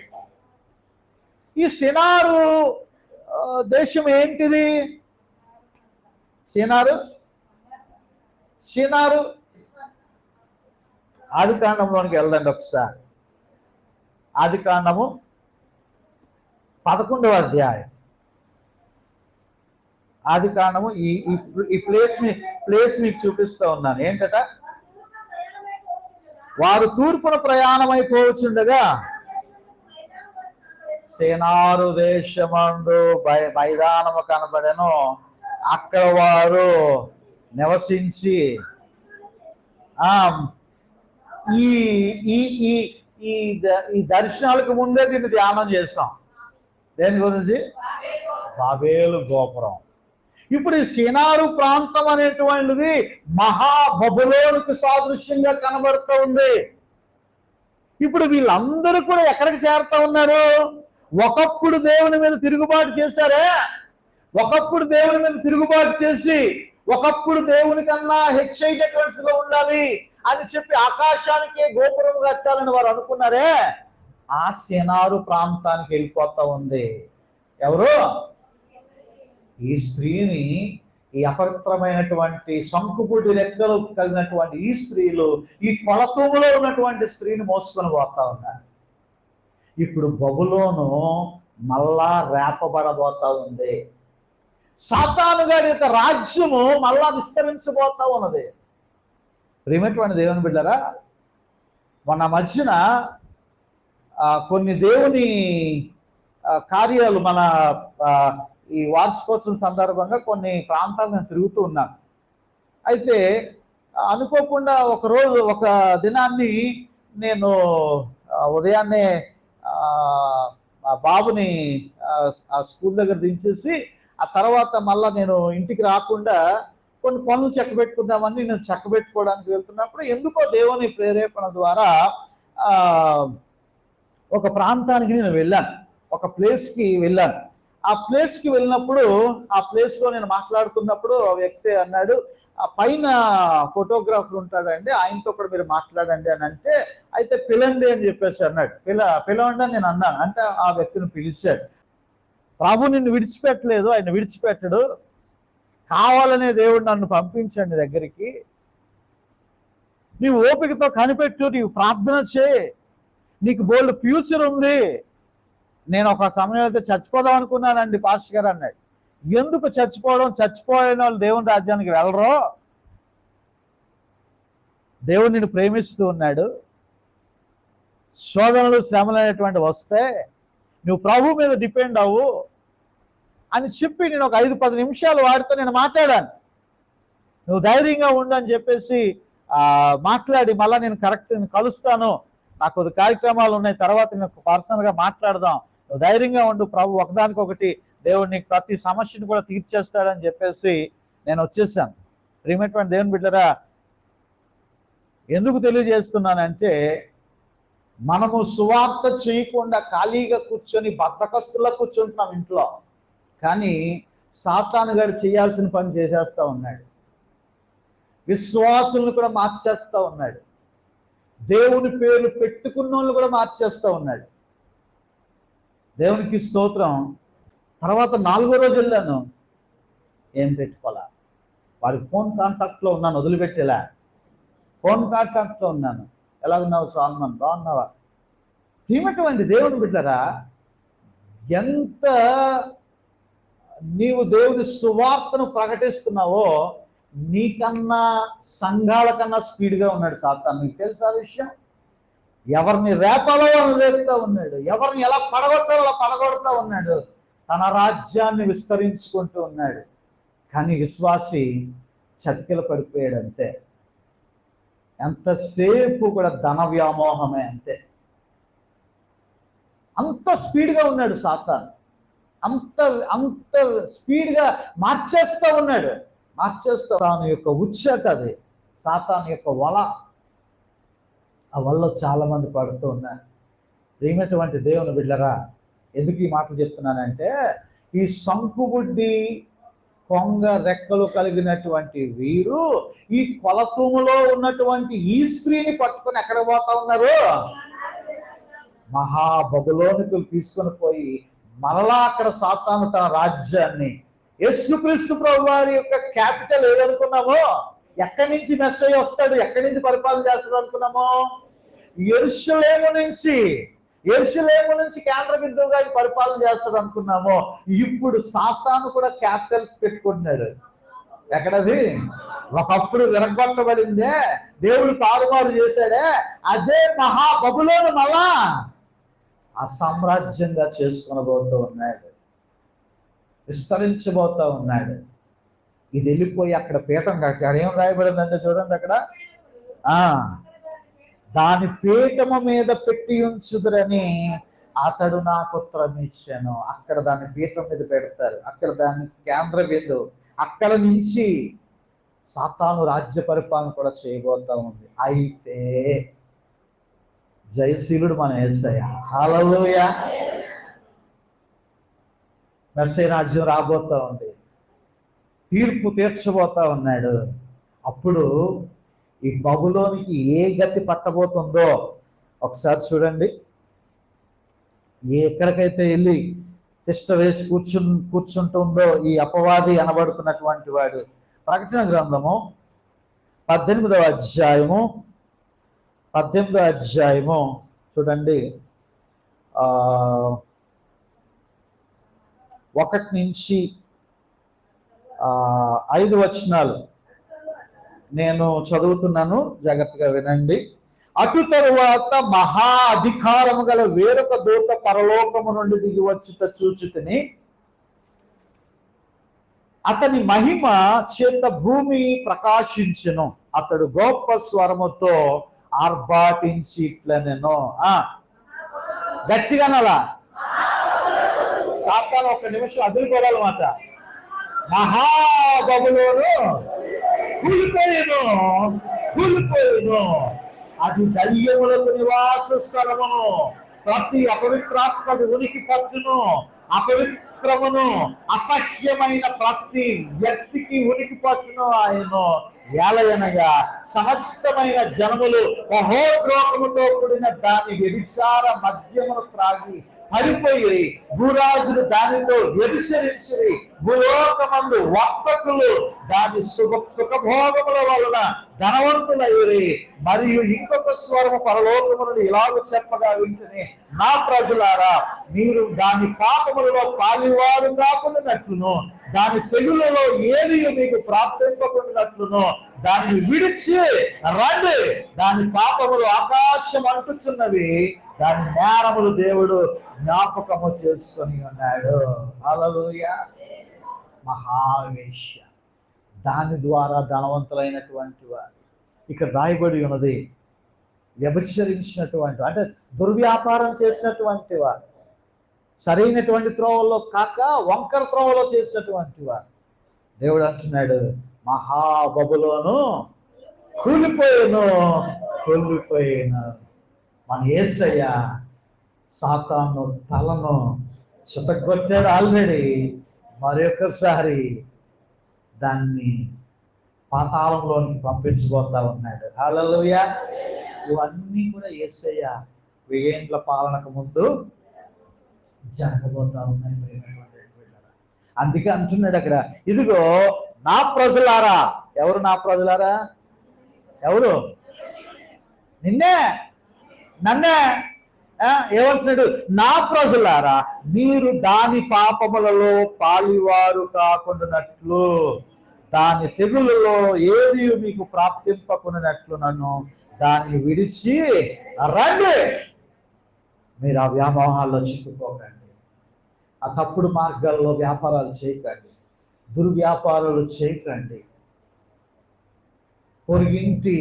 ఈ సినారు దేశం ఏంటిది? సినారు ఆదికాండంలోనికి వెళ్దండి ఒకసారి. ఆదికాండము 11వ అధ్యాయం. ఆదికాండము ఈ ప్లేస్ మీకు చూపిస్తూ ఉన్నాను. ఏంటట? వారు తూర్పున ప్రయాణమైపోవచ్చుండగా సినారు దేశమందు మైదానము కనబడెను. అక్కడ వారు నివసించి ఈ దర్శనాలకు ముందే దీన్ని ధ్యానం చేస్తాం. దేని గురించి? బాబేలు గోపురం. ఇప్పుడు ఈ సినారు ప్రాంతం అనేటువంటిది మహాబబులోనుకు సాదృశ్యంగా కనబడుతూ ఉంది. ఇప్పుడు వీళ్ళందరూ కూడా ఎక్కడికి చేరుతా ఉన్నారు? ఒకప్పుడు దేవుని మీద తిరుగుబాటు చేశారే, ఒకప్పుడు దేవుని మీద తిరుగుబాటు చేసి ఒకప్పుడు దేవుని కన్నా హెచ్చైనటువంటి ఉండాలి అని చెప్పి ఆకాశానికే గోపురం కట్టాలని వారు అనుకున్నారే, ఆ సినారు ప్రాంతానికి వెళ్ళిపోతా ఉంది. ఎవరు? ఈ స్త్రీని, ఈ అపవిత్రమైనటువంటి శంకుబుడి రెక్కలు కలిగినటువంటి ఈ స్త్రీలు ఈ కొలతూములో ఉన్నటువంటి స్త్రీని మోసుకొని పోతా ఉన్నారు. ఇప్పుడు బబులోను మళ్ళా రేపబడబోతా ఉంది. సాతాను గారి యొక్క రాజ్యము మళ్ళా విస్తరించబోతా ఉన్నది. ప్రియమైనటువంటి దేవుని బిడ్డరా, మొన్న మధ్యన కొన్ని దేవుని కార్యాలు మన ఈ వార్షికోత్సవం సందర్భంగా కొన్ని ప్రాంతాలు నేను తిరుగుతూ ఉన్నాను. అయితే అనుకోకుండా ఒక దినాన్ని నేను ఉదయాన్నే బాబుని స్కూల్ దగ్గర దించేసి ఆ తర్వాత మళ్ళా నేను ఇంటికి రాకుండా కొన్ని పనులు చక్కబెట్టుకుందామని నేను చక్కబెట్టుకోవడానికి వెళ్తున్నప్పుడు ఎందుకో దేవుని ప్రేరేపణ ద్వారా ఒక ప్రాంతానికి నేను వెళ్ళాను, ఒక ప్లేస్కి వెళ్ళాను. ఆ ప్లేస్కి వెళ్ళినప్పుడు ఆ ప్లేస్లో నేను మాట్లాడుతున్నప్పుడు ఆ వ్యక్తి అన్నాడు, ఆ పైన ఫోటోగ్రాఫర్ ఉంటాడండి, ఆయనతో కూడా మీరు మాట్లాడండి అని అంటే, అయితే పిలండి అని చెప్పేసి అన్నాడు. పిలవండి అని నేను అన్నాను. అంటే ఆ వ్యక్తిని పిలిచాడు. ప్రభు నిన్ను విడిచిపెట్టలేదు, ఆయన విడిచిపెట్టడు. కావాలనే దేవుడు నన్ను పంపించండి దగ్గరికి. నీవు ఓపికతో కనిపెట్టు, నీవు ప్రార్థన చేయి, నీకు బోల్డ్ ఫ్యూచర్ ఉంది. నేను ఒక సమయం అయితే చచ్చిపోదాం అనుకున్నానండి పాస్టర్ గారు అన్నాడు. ఎందుకు చచ్చిపోవడం? చచ్చిపోయిన వాళ్ళు దేవుని రాజ్యానికి వెళ్ళరు. దేవుడు నిన్ను ప్రేమిస్తూ ఉన్నాడు. శోధనలు శ్రమలు అనేటువంటి వస్తే నువ్వు ప్రభు మీద డిపెండ్ అవ్వు అని చెప్పి నేను ఒక 5-10 నిమిషాలు వాడితో నేను మాట్లాడాను. నువ్వు ధైర్యంగా ఉండు అని చెప్పేసి మాట్లాడి, మళ్ళీ నేను కలుస్తాను, నాకు కొద్ది కార్యక్రమాలు ఉన్నాయి, తర్వాత నేను పర్సనల్గా మాట్లాడదాం, నువ్వు ధైర్యంగా ఉండు, ప్రభు ఒకదానికొకటి దేవుడు నీకు ప్రతి సమస్యను కూడా తీర్చేస్తాడని చెప్పేసి నేను వచ్చేసాను. ప్రియమైనటువంటి దేవుని బిడ్డలారా, ఎందుకు తెలియజేస్తున్నానంటే, మనము సువార్త చేయకుండా ఖాళీగా కూర్చొని బద్ధకస్తులా కూర్చుంటున్నాం ఇంట్లో. కానీ సాతాను గారు చేయాల్సిన పని చేసేస్తా ఉన్నాడు. విశ్వాసులను కూడా మార్చేస్తా ఉన్నాడు. దేవుని పేరు పెట్టుకున్న వాళ్ళు కూడా మార్చేస్తా ఉన్నాడు. దేవునికి స్తోత్రం. తర్వాత 4వ రోజు వెళ్ళాను, ఏం పెట్టుకోవాలా, వాడి ఫోన్ కాంటాక్ట్లో ఉన్నాను, వదిలిపెట్టేలా. ఫోన్ కాంటాక్ట్లో ఉన్నాను. ఎలా ఉన్నావు సాల్మన్, బాగున్నావా? ప్రియమైనటువంటి దేవుని బిడ్డలారా, ఎంత నీవు దేవుని సువార్తను ప్రకటిస్తున్నావో నీకన్నా సంఘాల కన్నా స్పీడ్గా ఉన్నాడు సాతాను. నీకు తెలుసా విషయం? ఎవరిని రేపాలో వాళ్ళని రేపుతా ఉన్నాడు, ఎవరిని ఎలా పడగొట్టాలో అలా పడగొడతా ఉన్నాడు, తన రాజ్యాన్ని విస్తరించుకుంటూ ఉన్నాడు. కానీ విశ్వాసి చతికిల పడిపోయాడు అంతే. ఎంతసేపు కూడా ధన వ్యామోహమే అంతే. అంత స్పీడ్గా ఉన్నాడు సాతాను. అంత స్పీడ్గా మార్చేస్తూ ఉన్నాడు. సాతాను యొక్క ఉచ్చాట అది, సాతాను యొక్క వల. ఆ వల్ల చాలా మంది పడుతూ ఉన్నారు. ప్రియమైనటువంటి దేవుని బిడ్డలారా, ఎందుకు ఈ మాటలు చెప్తున్నానంటే, ఈ సంకుబుడ్డి కొంగ రెక్కలు కలిగినటువంటి వీరు ఈ కొలతూములో ఉన్నటువంటి ఈ స్త్రీని పట్టుకొని ఎక్కడ పోతా ఉన్నారు? మహాబబులోనికి తీసుకొని పోయి మరలా అక్కడ సాతాను తన రాజ్యాన్ని, యేసుక్రీస్తు ప్రభు వారి యొక్క క్యాపిటల్ ఏదనుకున్నామో, ఎక్కడి నుంచి మెస్సయ్య వస్తాడు, ఎక్కడి నుంచి పరిపాలన చేస్తాడు అనుకున్నామో, యెరూషలేము నుంచి కేంద్ర బిందువుగా పరిపాలన చేస్తాడు అనుకున్నామో, ఇప్పుడు సాతాను కూడా క్యాపిటల్ పెట్టుకుంటున్నాడు. ఎక్కడది? ఒకప్పుడు విరగొట్టబడిందే, దేవుడు తారుమారు చేశాడే, అదే మహాబబులోను మళ్ళా అసామ్రాజ్యంగా చేసుకునబోతూ ఉన్నాడు, విస్తరించబోతా ఉన్నాడు. ఇది వెళ్ళిపోయి అక్కడ పీఠం కట్టి, అక్కడ ఏం రాయబడిందంటే చూడండి, అక్కడ దాని పీఠము మీద పెట్టి ఉంచుదురని అతడు నాకు ఉత్తరం ఇచ్చాను. అక్కడ దాన్ని పీఠం మీద పెడతారు, అక్కడ దాన్ని కేంద్ర బిందువు, అక్కడ నుంచి సాతాను రాజ్య పరిపాలన కూడా చేయబోతా ఉంది. అయితే జయశీలుడు మన యేసయ్య. హల్లెలూయా. మెస్సయ్య రాజ్యం రాబోతా ఉంది, తీర్పు తీర్చబోతా ఉన్నాడు. అప్పుడు ఈ బబులోనికి ఏ గతి పట్టబోతుందో ఒకసారి చూడండి. ఎక్కడికైతే వెళ్ళి తిష్ట వేసి కూర్చుంటుందో ఈ అపవాది అనబడుతున్నటువంటి వాడు. ప్రకటన గ్రంథము 18వ అధ్యాయము చూడండి, 1 నుంచి 5 వచనాలు నేను చదువుతున్నాను, జాగ్రత్తగా వినండి. అటు తరువాత మహా అధికారము గల వేరొక దూత పరలోకము నుండి దిగి వచ్చుట చూచుతిని. అతని మహిమ చేత భూమి ప్రకాశించెను. అతడు గొప్ప స్వరముతో ఆర్భాటించి ఇట్లనెను. గట్టిగానలా సాతాను ఒక్క నిమిషం అదిరిపోవాలన్నమాట. మహాబబులోను కూలిపోయేను, అది దయ్యములకు నివాస స్థలమును, ప్రతి అపవిత్రాత్మకు ఉనికి పట్టును, అపవిత్రమును అసహ్యమైన ప్రతి వ్యక్తికి ఉనికి పట్టును. ఆయన ఏలయనగా సమస్తమైన జనములు మహోద్రోకముతో కూడిన దాని వ్యభిచార మద్యమును త్రాగి పడిపోయి భూరాజులు దానితో వ్యభిచరించి భూలోకమందు వర్తకులు దాని సుఖభోగముల వలన ధనవంతులయ్యి. మరియు ఇంకొక స్వరము పరలోకము నుండి ఇలాగ చెప్పగా వింటనే, నా ప్రజలారా, మీరు దాని పాపములలో పాలివారు కాకుండానట్లును దాని తెగులలో ఏది మీకు ప్రాప్తింపకుండానట్లును దాన్ని విడిచి రండి. దాని పాపములు ఆకాశం అంటుచున్నవి, దాని నేరములు దేవుడు జ్ఞాపకము చేసుకొని ఉన్నాడు. హల్లెలూయా. మహావేశ్య, దాని ద్వారా ధనవంతులైనటువంటి వారు. ఇక్కడ రాయబడి ఉన్నది వ్యభిచరించినటువంటి, అంటే దుర్వ్యాపారం చేసినటువంటి వారు, సరైనటువంటి త్రోవలో కాక వంకర త్రోవలో చేసినటువంటి వారు. దేవుడు అంటున్నాడు, మహాబబులోను కూలిపోయాను. మన యేసయ్య సాతాను తలను చితగొట్టాడు ఆల్రెడీ. మరొకసారి దాన్ని పాతాళంలోనికి పంపించబోతా ఉన్నాడు. హల్లెలూయా. ఇవన్నీ కూడా యేసయ్య 1000 ఏండ్ల పాలనకు ముందు జరగబోతా ఉన్నాయి. అందుకే అంటున్నాడు అక్కడ, ఇదిగో నా ప్రజలారా. ఎవరు నా ప్రజలారా? ఎవరు? నిన్నే, నన్నే. ఏమంటున్నాడు? నా ప్రజలారా, మీరు దాని పాపములలో పాలివారు కాకుండానట్లు దాని తెగులలో ఏది మీకు ప్రాప్తింపకున్నట్లు నన్ను దాన్ని విడిచి రండి. మీరు ఆ వ్యామోహాల్లో చిక్కుకోకండి, ఆ తప్పుడు మార్గాల్లో వ్యాపారాలు చేయకండి, దుర్వ్యాపారాలు చేయకండి. పొరుగింటి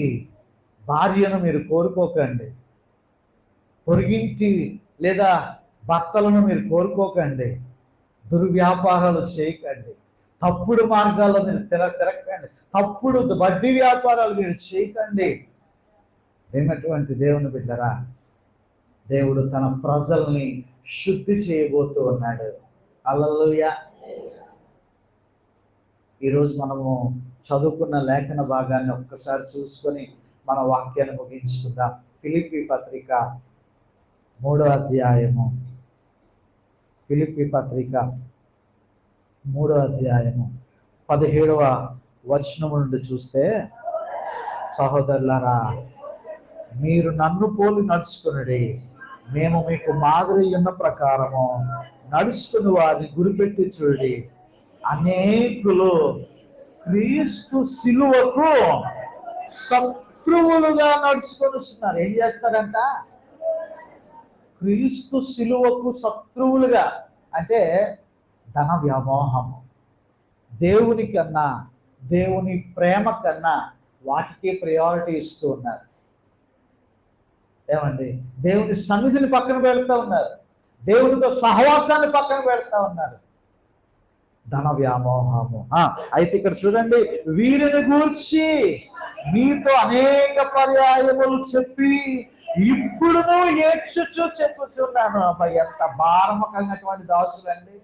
భార్యను మీరు కోరుకోకండి, పొరుగింటి లేదా భర్తలను మీరు కోరుకోకండి, దుర్వ్యాపారాలు చేయకండి, తప్పుడు మార్గాల్లో మీరు తిరగకండి, తప్పుడు వడ్డీ వ్యాపారాలు మీరు చేయకండి. ఏమటువంటి దేవుని బిడ్డరా, దేవుడు తన ప్రజల్ని శుద్ధి చేయబోతూ ఉన్నాడు. హల్లెలూయా. ఈరోజు మనము చదువుకున్న లేఖన భాగాన్ని ఒక్కసారి చూసుకొని మన వాక్యాన్ని ముగించుకుందాం. ఫిలిప్పీ పత్రిక 3వ అధ్యాయము, ఫిలిప్పీ పత్రిక 3వ అధ్యాయము 17వ వచనము నుండి చూస్తే, సహోదరులారా, మీరు నన్ను పోలి నడుచుకునుడి, మేము మీకు మాదిరి ఉన్న ప్రకారము నడుచుకుని వారిని గురిపెట్టి చూడండి. అనేకులు క్రీస్తు శిలువకు శత్రువులుగా నడుచుకొనిస్తున్నారు. ఏం చేస్తారంట? క్రీస్తు శిలువకు శత్రువులుగా. అంటే ధన వ్యామోహము, దేవుని కన్నా, దేవుని ప్రేమ కన్నా వాటికి ప్రయారిటీ ఇస్తూ ఉన్నారు. ఏమండి? దేవుని సన్నిధిని పక్కన పెడతా ఉన్నారు, దేవునితో సహవాసాన్ని పక్కన పెడతా ఉన్నారు. ధన వ్యామోహము. అయితే ఇక్కడ చూడండి, వీరిని గూర్చి మీతో అనేక పర్యాయములు చెప్పి ఇప్పుడును ఏడ్చుచు చెప్పుచున్నాను. అబ్బాయి, ఎంత భారము కలిగినటువంటి దాసులండి.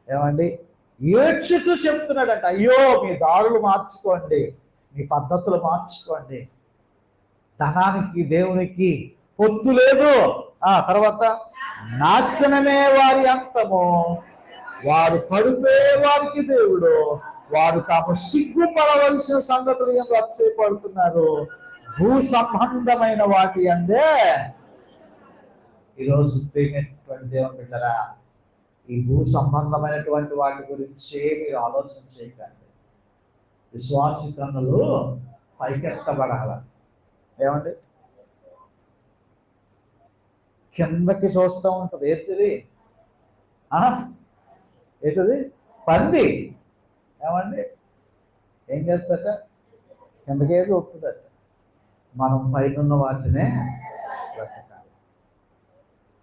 ఏమండి? ఏడ్చుచు చెప్తున్నాడంట, అయ్యో మీ దారులు మార్చుకోండి, మీ పద్ధతులు మార్చుకోండి. ధనానికి దేవునికి పొత్తు లేదు. తర్వాత నాశనమే వారి అంతము, వారు పడిపోయే వారికి దేవుడు, వారు తాము సిగ్గుపడవలసిన సంగతులు ఎందుకు అతిశయపడుతున్నారు, భూ సంబంధమైన వాటి అందే. ఈరోజు ప్రియమైనటువంటి దేవుని బిడ్డరా, ఈ భూ సంబంధమైనటువంటి వాటి గురించి మీరు ఆలోచన చేయకండి. విశ్వాసి కన్నులు పైకెత్తబడాల. ఏమండి? కిందకి చూస్తూ ఉంటుంది. ఏంటిది? ఏంటది? పంది. ఏమండి? ఏం చేస్తాట? కిందకేది వస్తుందట. మనం పైన వాటినే బ్రతకాలి.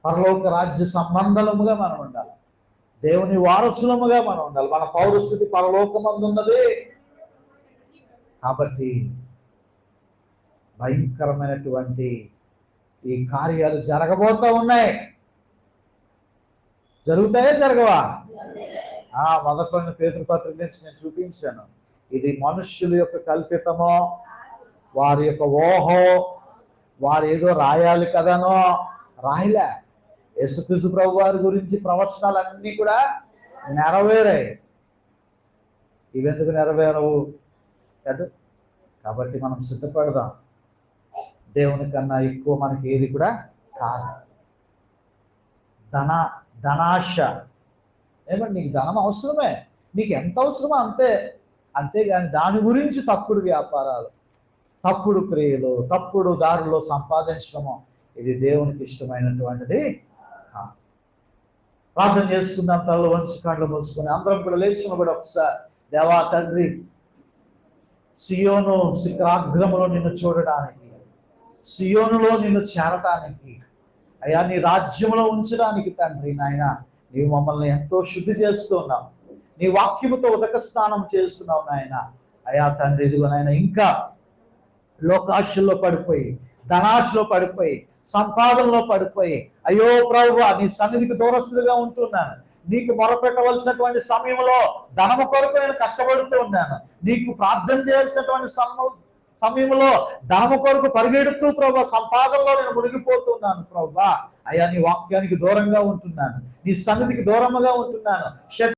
పరలోక రాజ్య సంబంధముగా మనం ఉండాలి, దేవుని వారసులముగా మనం ఉండాలి. మన పౌరస్థితి పరలోకమందు ఉన్నది. కాబట్టి భయంకరమైనటువంటి ఈ కార్యాలు జరగబోతా ఉన్నాయి. జరుగుతాయా జరగవా? మొదటి పేతురు పత్రిక నుంచి నేను చూపించాను. ఇది మనుష్యుల యొక్క కల్పితమో, వారి యొక్క ఓహో, వారు ఏదో రాయాలి కదనో రాయలే. యేసుక్రీస్తు ప్రభు వారి గురించి ప్రవచనాలన్నీ కూడా నెరవేరాయి. ఇవెందుకు నెరవేరవు కదా? కాబట్టి మనం సిద్ధపడదాం. దేవుని కన్నా ఎక్కువ మనకి ఏది కూడా కాదు. ధనాశ, ఏమంటే నీకు ధనం అవసరమే, నీకు ఎంత అవసరమో అంతేగాని దాని గురించి తప్పుడు వ్యాపారాలు, తప్పుడు క్రియలు, తప్పుడు దారిలో సంపాదించడము, ఇది దేవునికి ఇష్టమైనటువంటిది కాదు. ప్రార్థన చేసుకుందాం. తలలో వంచి కళ్ళు మూసుకొని అందరం కూడా లేచిన కూడా ఒకసారి, దేవా తండ్రి, సియోను శిఖరాగ్రములో నిన్ను చూడడానికి, సియోనులో నిన్ను చేరటానికి, అయ్యా నీ రాజ్యంలో ఉంచడానికి తండ్రి నాయన నీవు మమ్మల్ని ఎంతో శుద్ధి చేస్తున్నావు. నీ వాక్యముతో ఉదక స్నానం చేస్తున్నావు నాయన. అయ్యా తండ్రి, ఇదిగో నాయన ఇంకా లోకాశల్లో పడిపోయి, ధనాశలో పడిపోయి, సంపాదనలో పడిపోయి, అయ్యో ప్రభువా నీ సన్నిధికి దూరస్తులుగా ఉంటున్నాను. నీకు మొరపెట్టవలసినటువంటి సమయంలో ధనము కొరకు నేను కష్టపడుతూ ఉన్నాను. నీకు ప్రార్థన చేయాల్సినటువంటి సమయంలో ధనము కొరకు పరిగెడుతూ ప్రభువా సంపాదనలో నేను మునిగిపోతున్నాను ప్రభువా. అయ్యా నీ వాక్యానికి దూరంగా ఉంటున్నాను, నీ సన్నిధికి దూరంగా ఉంటున్నాను.